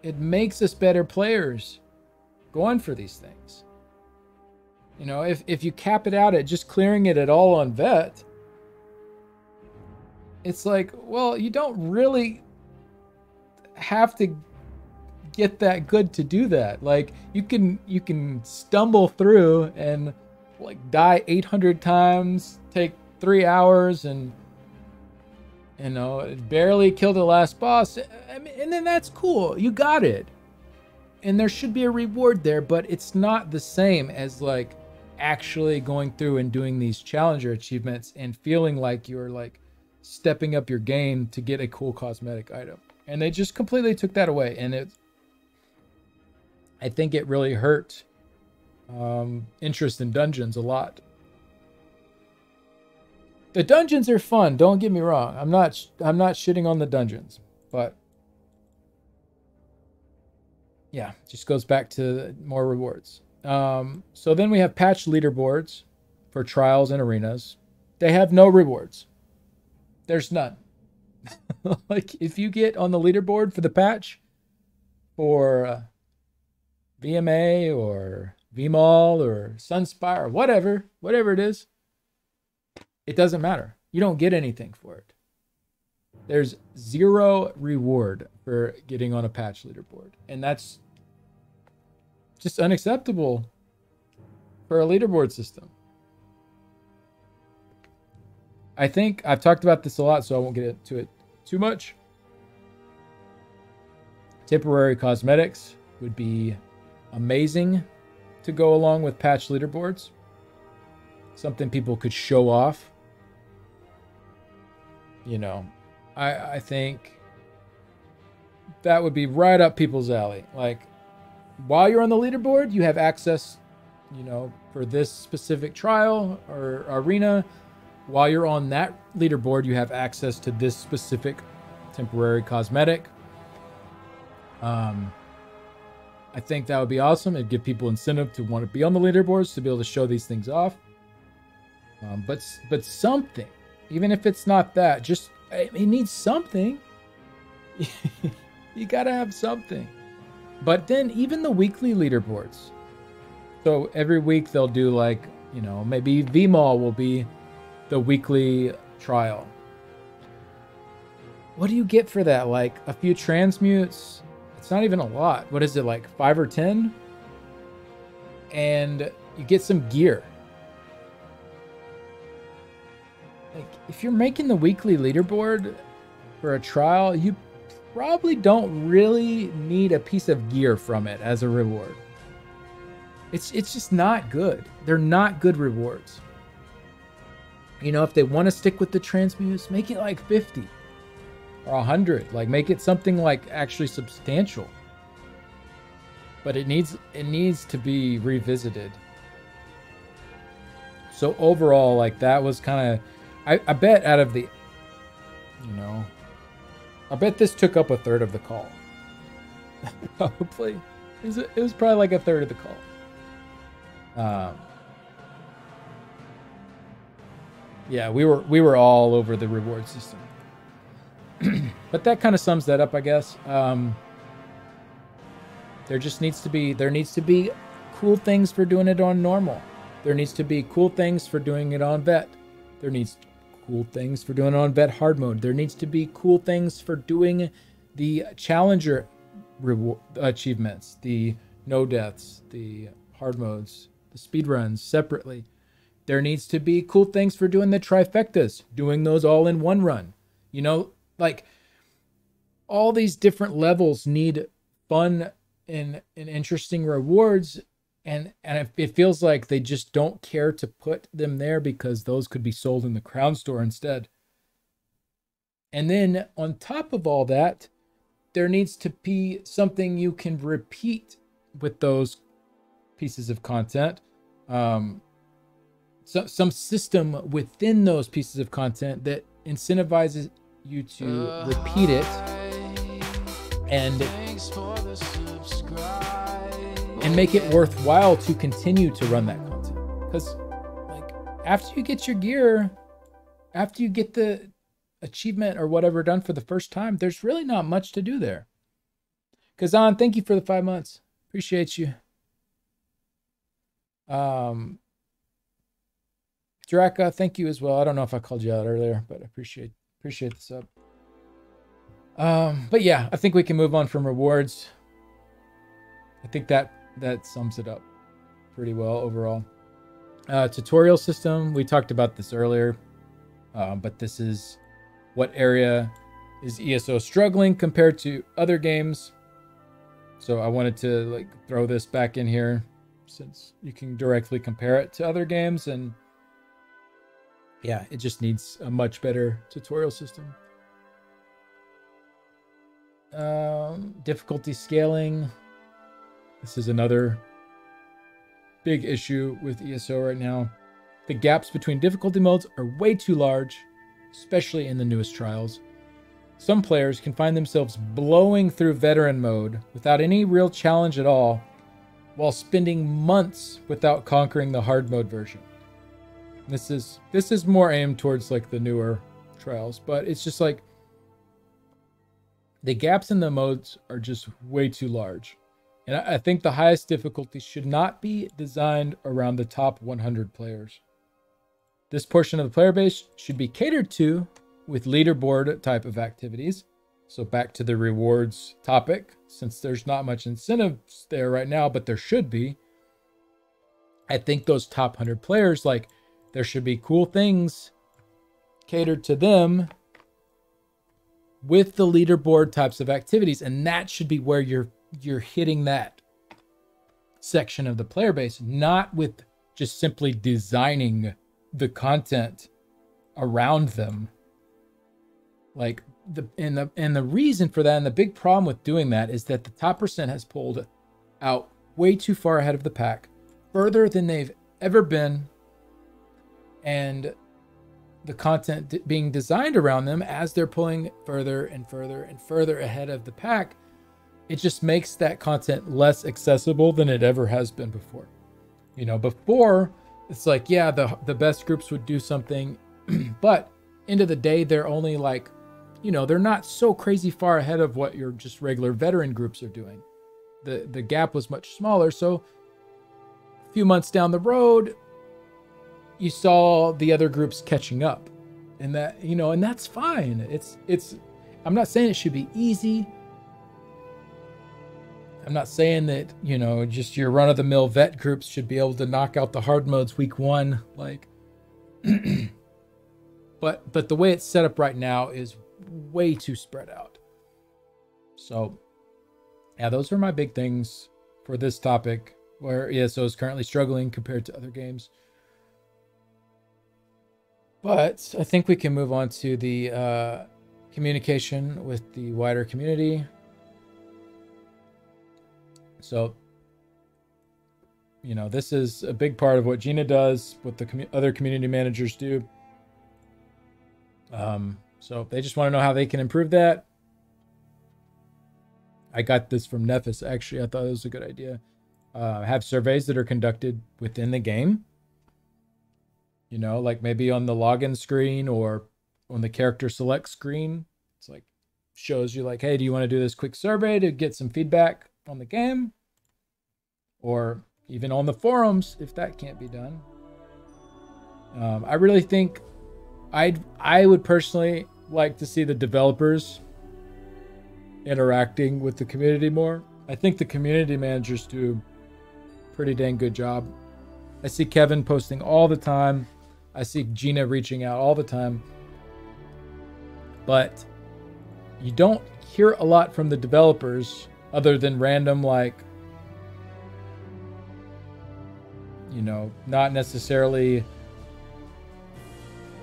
better players going for these things. You know, if you cap it out at just clearing it at all on vet, it's like, well, you don't really have to get that good to do that. Like you can stumble through and like die 800 times, take 3 hours, and you know, barely kill the last boss. I mean, and then that's cool. You got it. And there should be a reward there, but it's not the same as like actually going through and doing these challenger achievements and feeling like you're like stepping up your game to get a cool cosmetic item. And they just completely took that away. And I think it really hurt interest in dungeons a lot. The dungeons are fun, don't get me wrong. I'm not shitting on the dungeons, but yeah, just goes back to more rewards. So then we have patch leaderboards for trials and arenas. They have no rewards. There's none. Like if you get on the leaderboard for the patch for VMA or VMall or Sunspire or whatever it is, it doesn't matter. You don't get anything for it. There's zero reward for getting on a patch leaderboard. And that's just unacceptable for a leaderboard system. I think I've talked about this a lot, so I won't get into it too much. Temporary cosmetics would be amazing to go along with patch leaderboards. Something people could show off. You know, I think that would be right up people's alley. Like, while you're on the leaderboard, you have access, you know, for this specific trial or arena. While you're on that leaderboard, you have access to this specific temporary cosmetic. I think that would be awesome. It'd give people incentive to want to be on the leaderboards, to be able to show these things off. But something, even if it's not that, just it needs something. You gotta have something. But then even the weekly leaderboards. So every week they'll do like, you know, maybe VMall will be the weekly trial. What do you get for that? Like a few transmutes? It's not even a lot. What is it, like 5 or 10? And you get some gear. Like if you're making the weekly leaderboard for a trial, you probably don't really need a piece of gear from it as a reward. It's just not good. They're not good rewards. You know, if they want to stick with the transmutes, make it like 50 or 100. Like make it something like actually substantial. But it needs to be revisited. So overall, like that was kind of, I bet out of the, you know, I bet this took up a third of the call. Probably. It was probably like a third of the call. Yeah, we were all over the reward system. But that kind of sums that up, I guess. There needs to be cool things for doing it on normal. There needs to be cool things for doing it on vet. There needs cool things for doing it on vet hard mode. There needs to be cool things for doing the challenger achievements, the no deaths, the hard modes, the speed runs separately. There needs to be cool things for doing the trifectas, doing those all in one run. You know, like all these different levels need fun and interesting rewards. And it feels like they just don't care to put them there because those could be sold in the Crown Store instead. And then on top of all that, there needs to be something you can repeat with those pieces of content. Some system within those pieces of content that incentivizes you to repeat it and make it worthwhile to continue to run that content. Because like after you get your gear, after you get the achievement or whatever done for the first time, there's really not much to do there. Kazan, thank you for the 5 months. Appreciate you. Draka, thank you as well. I don't know if I called you out earlier, but I appreciate the sub. But yeah, I think we can move on from rewards. I think that sums it up pretty well overall. Tutorial system, we talked about this earlier, but this is what area is ESO struggling compared to other games. So I wanted to like throw this back in here since you can directly compare it to other games, and yeah, it just needs a much better tutorial system. Difficulty scaling. This is another big issue with ESO right now. The gaps between difficulty modes are way too large, especially in the newest trials. Some players can find themselves blowing through veteran mode without any real challenge at all, while spending months without conquering the hard mode version. This is more aimed towards like the newer trials, but it's just like the gaps in the modes are just way too large. And I think the highest difficulty should not be designed around the top 100 players. This portion of the player base should be catered to with leaderboard type of activities. So back to the rewards topic, since there's not much incentive there right now, but there should be. I think those top 100 players, like there should be cool things catered to them with the leaderboard types of activities. And that should be where you're hitting that section of the player base, not with just simply designing the content around them. Like the reason for that, and the big problem with doing that, is that the top percent has pulled out way too far ahead of the pack, further than they've ever been, and the content being designed around them as they're pulling further and further and further ahead of the pack, it just makes that content less accessible than it ever has been before. You know, before it's like, yeah, the best groups would do something, but end of the day, they're only like, you know, they're not so crazy far ahead of what your just regular veteran groups are doing. The gap was much smaller. So a few months down the road, you saw the other groups catching up, and that, you know, and that's fine. It's, I'm not saying it should be easy. I'm not saying that, you know, just your run-of-the-mill vet groups should be able to knock out the hard modes week one, like, but the way it's set up right now is way too spread out. So yeah, those are my big things for this topic, where ESO is currently struggling compared to other games. But I think we can move on to the communication with the wider community. So, you know, this is a big part of what Gina does, what the other community managers do. So they just want to know how they can improve that. I got this from Nephis, actually. I thought it was a good idea. Have surveys that are conducted within the game. You know, like maybe on the login screen or on the character select screen. It's like, shows you like, hey, do you want to do this quick survey to get some feedback on the game? Or even on the forums, if that can't be done. I really think I would personally like to see the developers interacting with the community more. I think the community managers do a pretty dang good job. I see Kevin posting all the time. I see Gina reaching out all the time. But you don't hear a lot from the developers other than random, like, you know, not necessarily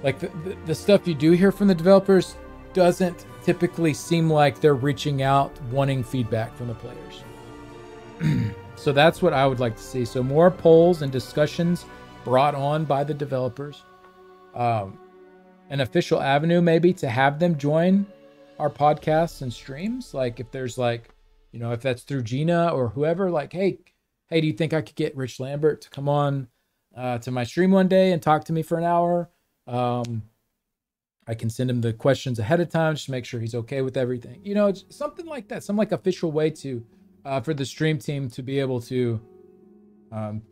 like the stuff you do hear from the developers doesn't typically seem like they're reaching out wanting feedback from the players. So that's what I would like to see. So more polls and discussions brought on by the developers. An official avenue maybe to have them join our podcasts and streams. Like if there's like, you know, if that's through Gina or whoever, like, hey, do you think I could get Rich Lambert to come on to my stream one day and talk to me for an hour? I can send him the questions ahead of time, just to make sure he's okay with everything. You know, something like that. Some like official way to, for the stream team to be able to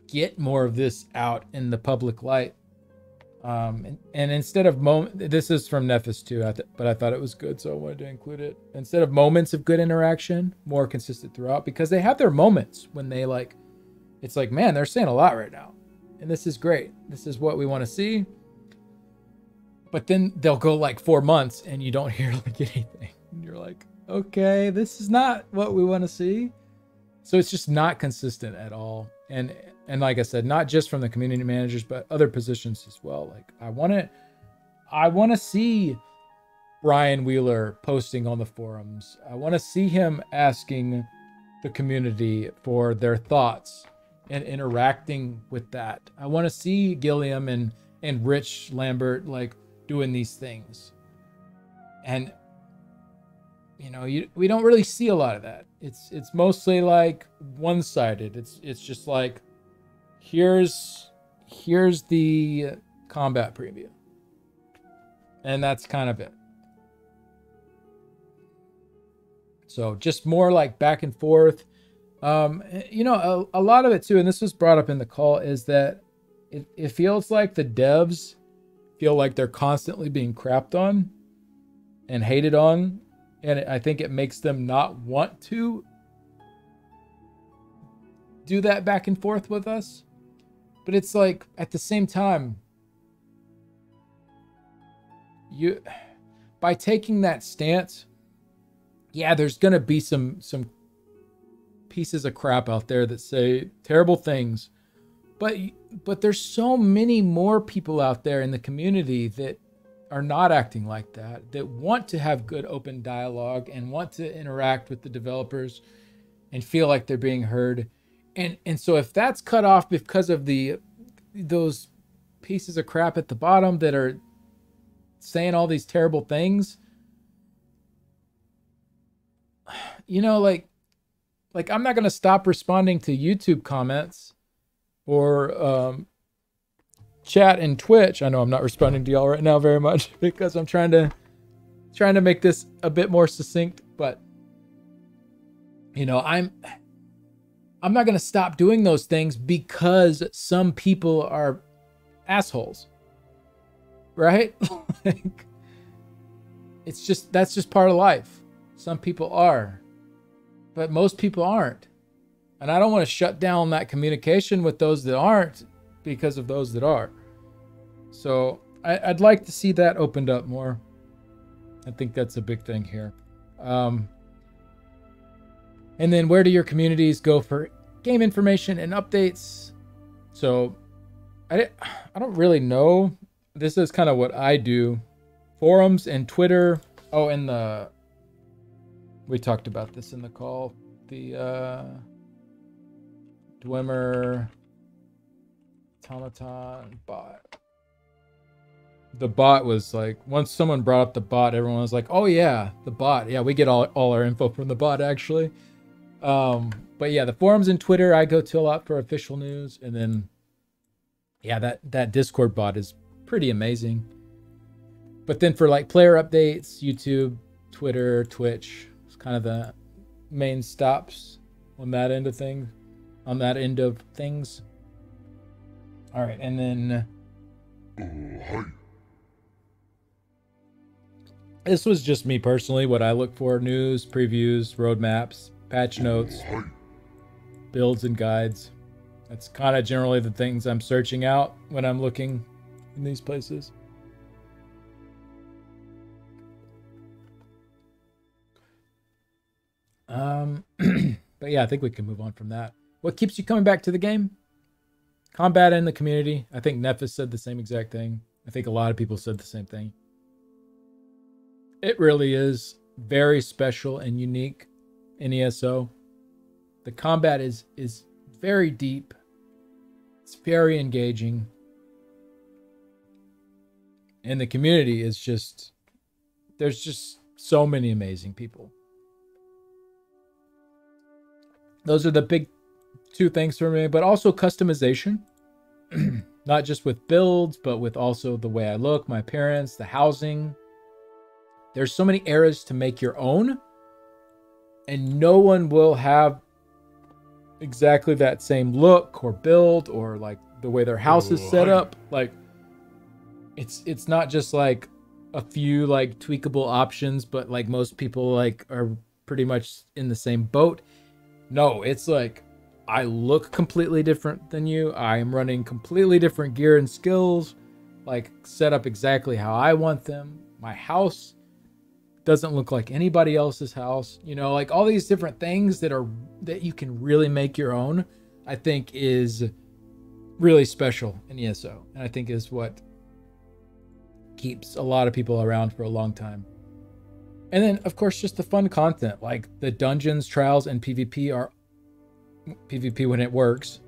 get more of this out in the public light. And instead of this is from Nephis too, but I thought it was good, so I wanted to include it. Instead of moments of good interaction, more consistent throughout, because they have their moments when they like, it's like, man, they're saying a lot right now, and this is great. This is what we want to see. But then they'll go like 4 months and you don't hear like anything. And you're like, okay, this is not what we want to see. So it's just not consistent at all. And like I said, not just from the community managers, but other positions as well. Like I want to see Brian Wheeler posting on the forums. I want to see him asking the community for their thoughts and interacting with that. I want to see Gilliam and Rich Lambert like doing these things. And you know, we don't really see a lot of that. It's mostly like one-sided. It's just like, here's the combat preview, and that's kind of it. So just more like back and forth. You know, a lot of it too, and this was brought up in the call, is that it feels like the devs feel like they're constantly being crapped on and hated on. And I think it makes them not want to do that back and forth with us. But it's like, at the same time, by taking that stance, yeah, there's going to be some pieces of crap out there that say terrible things. But there's so many more people out there in the community that are not acting like that want to have good open dialogue and want to interact with the developers and feel like they're being heard. And so if that's cut off because of those pieces of crap at the bottom that are saying all these terrible things, you know, like I'm not going to stop responding to YouTube comments or chat and Twitch. I know I'm not responding to y'all right now very much because I'm trying to make this a bit more succinct, but you know, I'm not going to stop doing those things because some people are assholes. Right? Like, that's just part of life. Some people are, but most people aren't. And I don't want to shut down that communication with those that aren't because of those that are. So I'd like to see that opened up more. I think that's a big thing here. And then where do your communities go for game information and updates? So I don't really know. This is kind of what I do. Forums and Twitter. Oh, and we talked about this in the call. The Dwemer automaton bot. The bot was like, once someone brought up the bot, everyone was like, oh yeah, the bot. Yeah, we get all our info from the bot actually. But yeah, the forums and Twitter I go to a lot for official news. And then, yeah, that Discord bot is pretty amazing. But then for like player updates, YouTube, Twitter, Twitch, it's kind of the main stops on that end of things. All right, and then this was just me personally, what I look for: news, previews, roadmaps, patch notes, builds and guides. That's kind of generally the things I'm searching out when I'm looking in these places. But yeah, I think we can move on from that. What keeps you coming back to the game? Combat in the community. I think Nephis said the same exact thing. I think a lot of people said the same thing. It really is very special and unique in ESO. The combat is very deep. It's very engaging. And the community is just, there's just so many amazing people. Those are the big two things for me, but also customization. Not just with builds, but with also the way I look, my appearance, the housing. There's so many eras to make your own, and no one will have exactly that same look or build or like the way their house is set up. Like, it's not just like a few like tweakable options, but like most people like are pretty much in the same boat. No, it's like I look completely different than you. I am running completely different gear and skills, like set up exactly how I want them. My house doesn't look like anybody else's house. You know, like all these different things that you can really make your own, I think is really special in ESO. And I think is what keeps a lot of people around for a long time. And then, of course, just the fun content, like the dungeons, trials, and PvP are PvP when it works.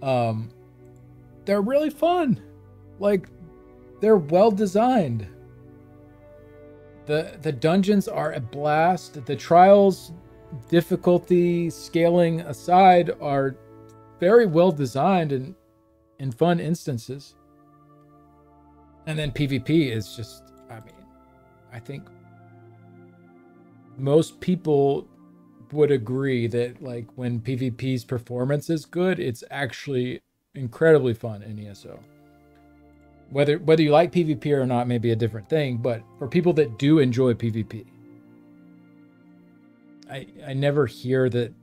They're really fun. Like, they're well designed. The dungeons are a blast. The trials, difficulty scaling aside, are very well designed and in fun instances. And then PvP is just, I mean, I think most people would agree that like when PvP's performance is good, it's actually incredibly fun in ESO. Whether you like PvP or not may be a different thing, but for people that do enjoy PvP, I never hear that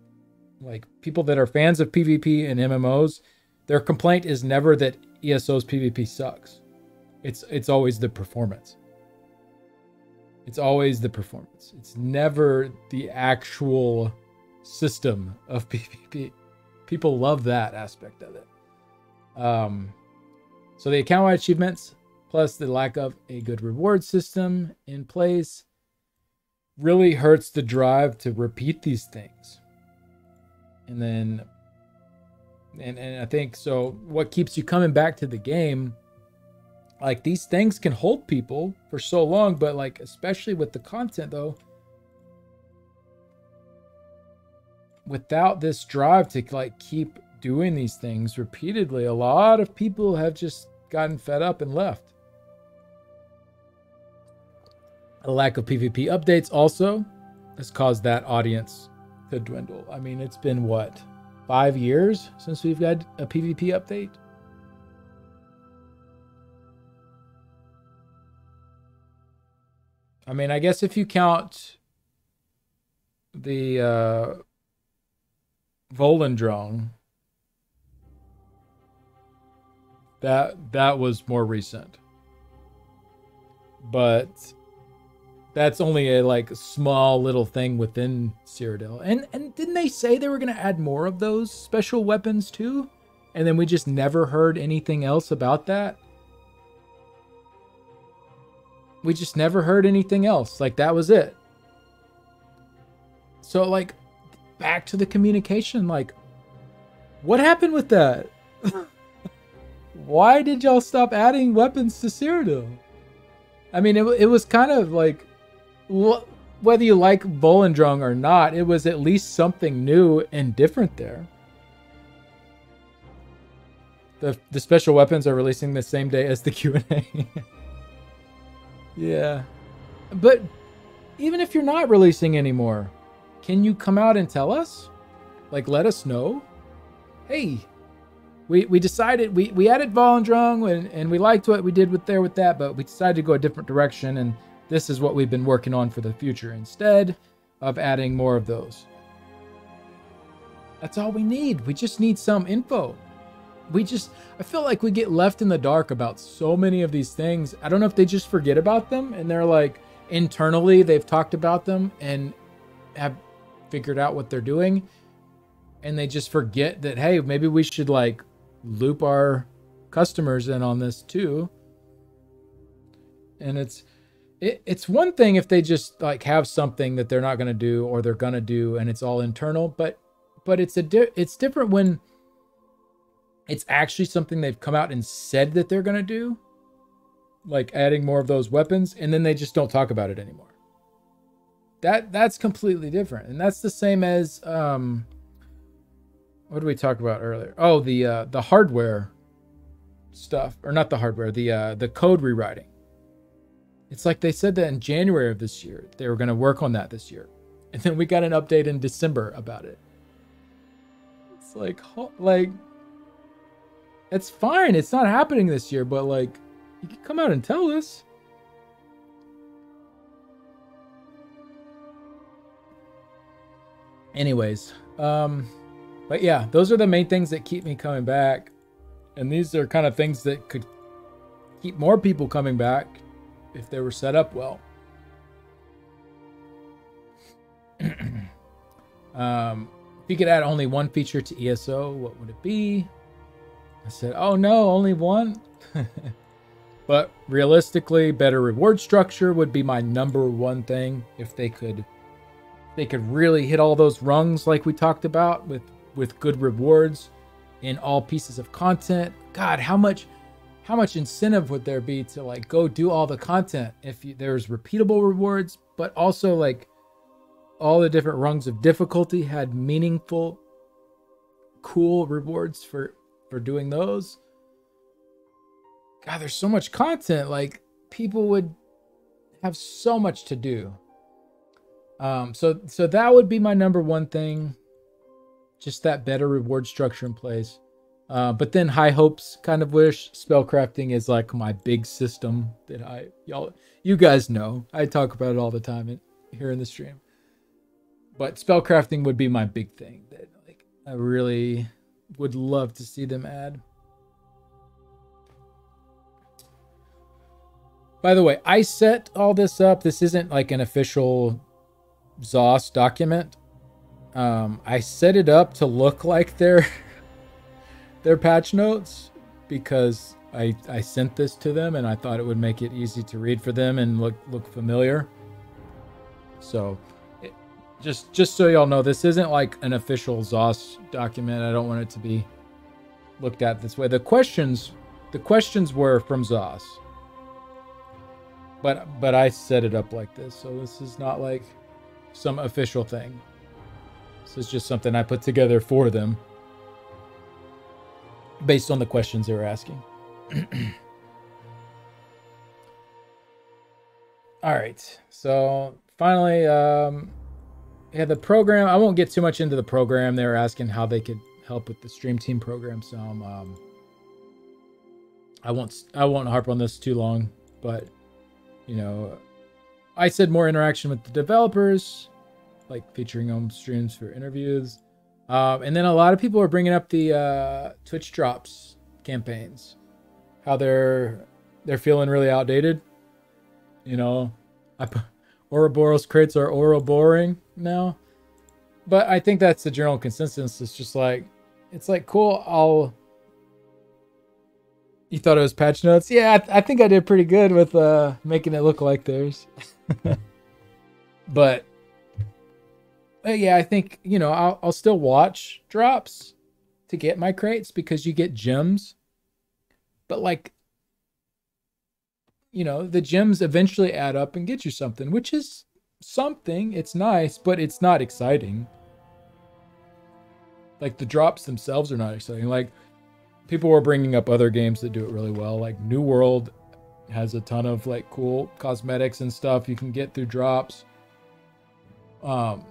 like people that are fans of PvP and MMOs, their complaint is never that ESO's PvP sucks. It's always the performance. It's always the performance. It's never the actual system of PvP. People love that aspect of it. So the account-wide achievements, plus the lack of a good reward system in place, really hurts the drive to repeat these things. And then, and I think, so what keeps you coming back to the game, like these things can hold people for so long, but like, especially with the content though, without this drive to like keep doing these things repeatedly, a lot of people have just gotten fed up and left. A lack of PvP updates also has caused that audience to dwindle. I mean, it's been what, 5 years since we've got a PvP update? I mean, I guess if you count the Volendrong, that was more recent. But that's only a like small little thing within Cyrodiil. And didn't they say they were going to add more of those special weapons too? And then we just never heard anything else about that? We just never heard anything else. Like, that was it. So, like, back to the communication. Like, what happened with that? Why did y'all stop adding weapons to Cyrodiil? I mean, it was kind of like, whether you like Volendrong or not, it was at least something new and different there. The special weapons are releasing the same day as the Q&A. Yeah. But even if you're not releasing anymore, can you come out and tell us? Like, let us know. Hey, we decided, we added Volendrong and we liked what we did with that, but we decided to go a different direction, and this is what we've been working on for the future instead of adding more of those. That's all we need. We just need some info. I feel like we get left in the dark about so many of these things. I don't know if they just forget about them and they're like, internally they've talked about them and have figured out what they're doing, and they just forget that, hey, maybe we should like loop our customers in on this too. And it's one thing if they just like have something that they're not going to do or they're going to do and it's all internal, but it's different when it's actually something they've come out and said that they're going to do, like adding more of those weapons, and then they just don't talk about it anymore. That's completely different. And that's the same as what did we talk about earlier? Oh, the hardware stuff, or not the hardware, the code rewriting. It's like they said that in January of this year, they were going to work on that this year. And then we got an update in December about it. It's like it's fine. It's not happening this year, but like, You can come out and tell us. Anyways, but yeah, those are the main things that keep me coming back. And these are kind of things that could keep more people coming back if they were set up well. If you could add only one feature to ESO, what would it be? I said, oh no, only one? But realistically, better reward structure would be my number one thing. If they could really hit all those rungs like we talked about with good rewards in all pieces of content. God, how much incentive would there be to like go do all the content if there's repeatable rewards, but also like all the different rungs of difficulty had meaningful, cool rewards for doing those. God, there's so much content. Like, people would have so much to do. So that would be my number one thing. Just that better reward structure in place. But then high hopes, kind of wish spellcrafting is like my big system that you guys know. I talk about it all the time here in the stream. But spellcrafting would be my big thing that like I really would love to see them add. By the way, I set all this up. This isn't like an official ZOS document. I set it up to look like their patch notes because I sent this to them and I thought it would make it easy to read for them and look familiar. So just so y'all know, this isn't like an official ZOS document. I don't want it to be looked at this way. The questions were from ZOS. But I set it up like this. So this is not like some official thing. This is just something I put together for them based on the questions they were asking. All right. So finally, yeah, the program. I won't get too much into the program. They were asking how they could help with the stream team program. So I won't harp on this too long. But you know, I said more interaction with the developers, like featuring home streams for interviews. And then a lot of people are bringing up the Twitch drops campaigns, how they're feeling really outdated. You know, Ouroboros crates are Ouroboring now, but I think that's the general consensus. It's just like, it's like, cool. You thought it was patch notes? Yeah, I think I did pretty good with making it look like theirs. But yeah, I think, you know, I'll still watch drops to get my crates because you get gems. But like, you know, the gems eventually add up and get you something, which is something. It's nice, but it's not exciting. Like, the drops themselves are not exciting. Like, people were bringing up other games that do it really well. Like New World has a ton of like cool cosmetics and stuff you can get through drops. So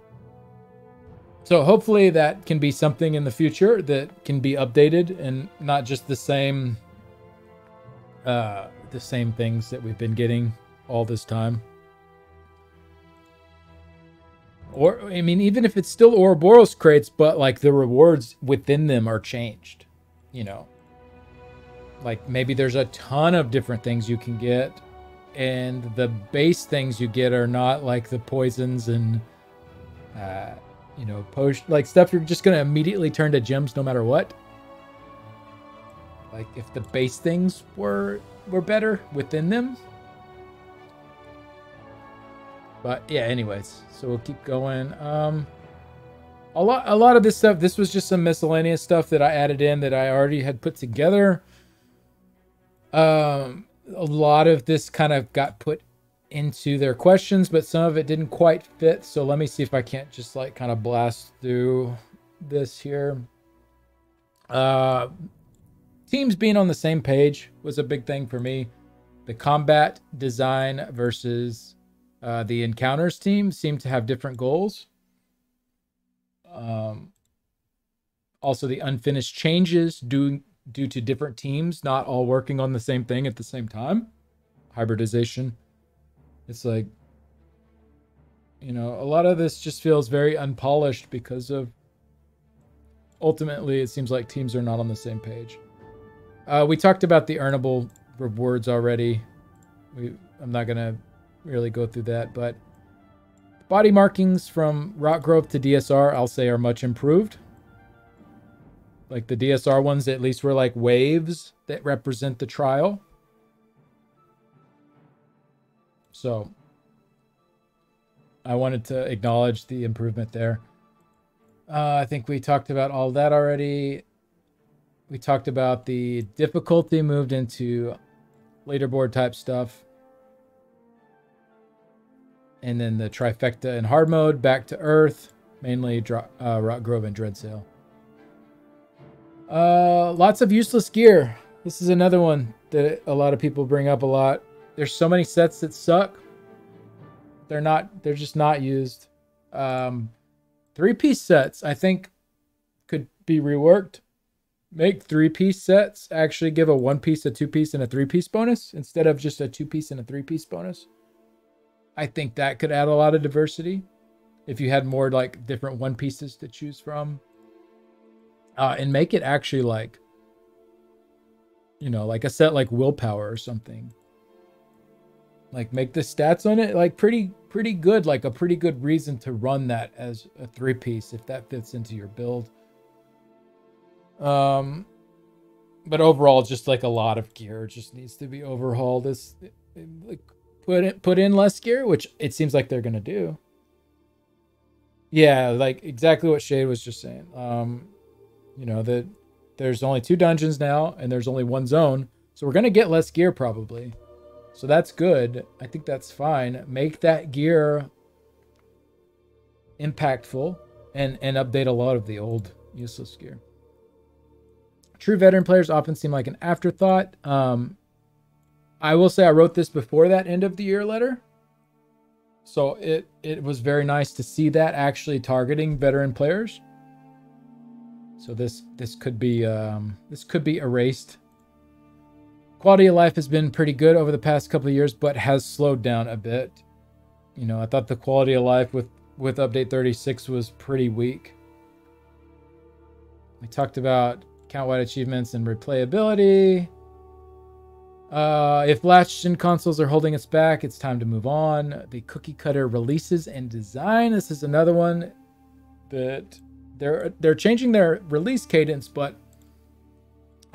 hopefully that can be something in the future that can be updated and not just the same things that we've been getting all this time. Or, I mean, even if it's still Ouroboros crates, but like the rewards within them are changed. You know, like maybe there's a ton of different things you can get, and the base things you get are not like the poisons and, you know, potion, like stuff you're just going to immediately turn to gems no matter what. Like if the base things were better within them. But yeah, anyways, so we'll keep going. A lot of this stuff, this was just some miscellaneous stuff that I added in that I already had put together. A lot of this kind of got put into their questions, but some of it didn't quite fit. So let me see if I can't just like kind of blast through this here. Teams being on the same page was a big thing for me. The combat design versus the encounters team seemed to have different goals. Also, the unfinished changes due to different teams not all working on the same thing at the same time. Hybridization. It's like, a lot of this just feels very unpolished because of ultimately it seems like teams are not on the same page. We talked about the earnable rewards already. I'm not going to really go through that, but body markings from Rock Grove to DSR, I'll say, are much improved. Like the DSR ones at least were like waves that represent the trial. So I wanted to acknowledge the improvement there. I think we talked about all that already. We talked about the difficulty moved into leaderboard type stuff. And then the trifecta in hard mode, back to earth, mainly Rock Grove and Dreadsail. Lots of useless gear. This is another one that a lot of people bring up a lot. There's so many sets that suck. They're just not used. 3-piece sets, I think, could be reworked. Make 3-piece sets actually give a 1-piece, a 2-piece, and a 3-piece bonus instead of just a 2-piece and a 3-piece bonus. I think that could add a lot of diversity if you had more like different 1-pieces to choose from. And make it actually like, like a set like willpower or something. Like make the stats on it like pretty good, like a pretty good reason to run that as a 3-piece if that fits into your build. But overall, just like a lot of gear just needs to be overhauled. Like put in less gear, which it seems like they're gonna do. Yeah, like exactly what Shade was just saying. That there's only 2 dungeons now and there's only 1 zone, so we're gonna get less gear probably. So that's good. I think that's fine. Make that gear impactful and update a lot of the old useless gear. True veteran players often seem like an afterthought. I will say I wrote this before that end of the year letter. So it was very nice to see that actually targeting veteran players. So this could be erased. Quality of life has been pretty good over the past couple of years, but has slowed down a bit. I thought the quality of life with update 36 was pretty weak. We talked about count-wide achievements and replayability. If latched-in consoles are holding us back, it's time to move on. The cookie cutter releases and design. This is another one that they're changing their release cadence, but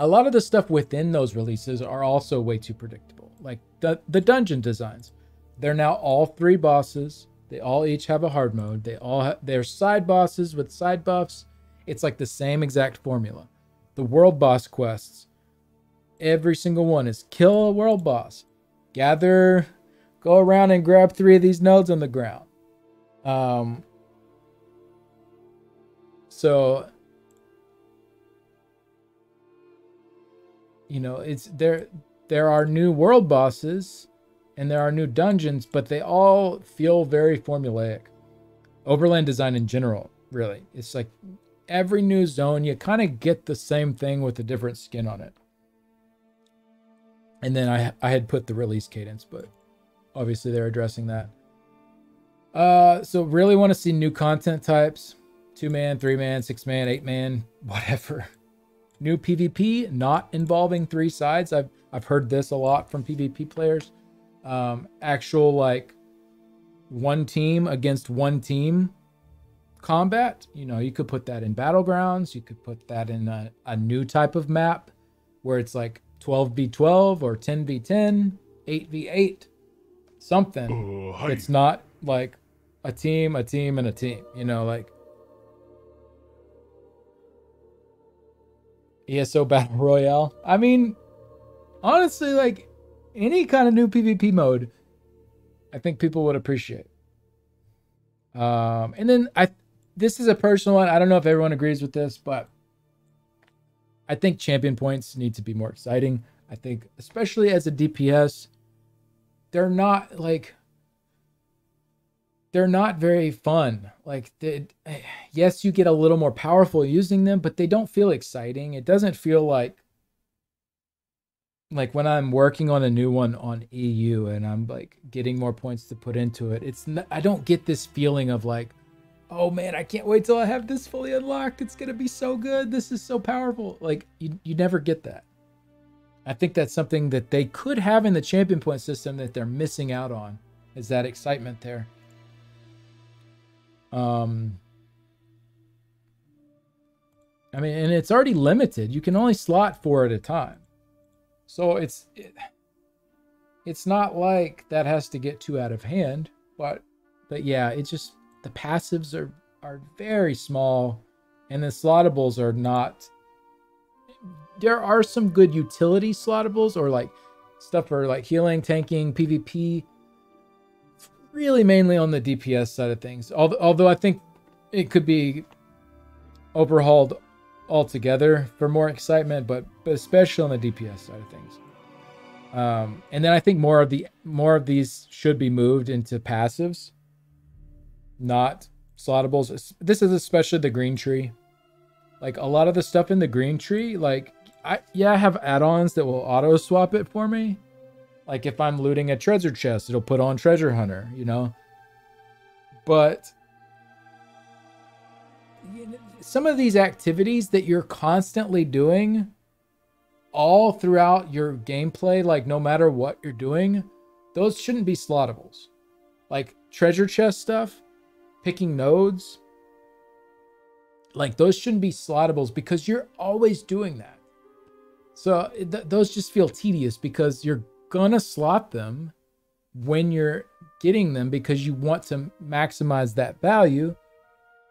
a lot of the stuff within those releases are also way too predictable. Like the dungeon designs. They're now all 3 bosses. They all each have a hard mode. They're side bosses with side buffs. It's like the same exact formula. The world boss quests. Every single one is kill a world boss. Go around and grab 3 of these nodes on the ground. So it's there are new world bosses and there are new dungeons, but they all feel very formulaic. Overland design in general, really. It's like every new zone, you kind of get the same thing with a different skin on it. And then I had put the release cadence, but obviously they're addressing that. So really want to see new content types. 2-man, 3-man, 6-man, 8-man, whatever. New PvP, not involving 3 sides. I've heard this a lot from PvP players. Actual like 1 team against 1 team combat. You could put that in Battlegrounds. You could put that in a new type of map where it's like 12v12 or 10v10, 8v8, something. It's not like a team, and a team. Like ESO Battle Royale. I mean, honestly, like any kind of new PvP mode, I think people would appreciate. And then this is a personal one. I don't know if everyone agrees with this, but I think champion points need to be more exciting. I think, especially as a DPS, they're not very fun. Like, yes, you get a little more powerful using them, but they don't feel exciting. It doesn't feel like like when I'm working on a new one on EU and I'm like getting more points to put into it, I don't get this feeling of like, oh man, I can't wait till I have this fully unlocked. It's gonna be so good. This is so powerful. Like you never get that. I think that's something that they could have in the champion point system that they're missing out on, is that excitement there. I mean, and it's already limited. You can only slot 4 at a time. So it's not like that has to get too out of hand, but yeah, it's just the passives are very small, and the slottables are not. There are some good utility slottables, or like stuff for like healing, tanking, PvP. It's really mainly on the DPS side of things. Although I think it could be overhauled altogether for more excitement, but especially on the DPS side of things. And then I think more of these should be moved into passives, not slottables. This is especially the green tree. Like a lot of the stuff in the green tree, like I have add-ons that will auto swap it for me. Like if I'm looting a treasure chest, it'll put on treasure hunter, you know. But some of these activities that you're constantly doing all throughout your gameplay, like no matter what you're doing, those shouldn't be slottables. Like treasure chest stuff, picking nodes, like those shouldn't be slottables because you're always doing that. So those just feel tedious because you're gonna slot them when you're getting them because you want to maximize that value.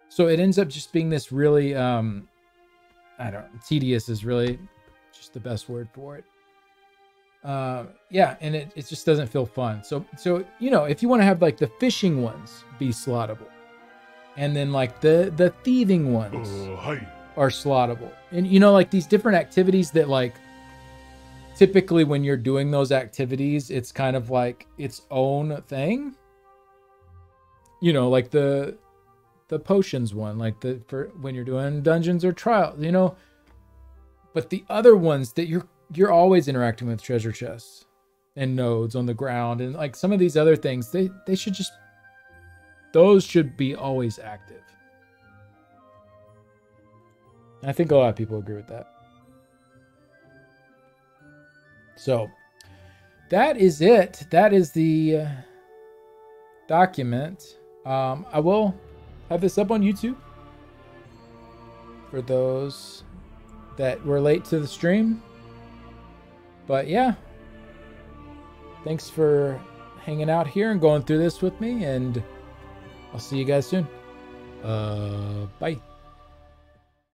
So it ends up just being this really, tedious is really just the best word for it. Yeah, and it just doesn't feel fun. So you know, if you want to have like the fishing ones be slottable, and then like the thieving ones are slottable, and you know, like these different activities that like typically when you're doing those activities, it's kind of like its own thing. You know, like the potions one, like for when you're doing dungeons or trials, you know. But the other ones that you're always interacting with treasure chests and nodes on the ground, and like some of these other things, they should just, those should be always active. I think a lot of people agree with that. So that is it. That is the document. I will have this up on YouTube for those that were late to the stream. But yeah, thanks for hanging out here and going through this with me, and I'll see you guys soon. Bye.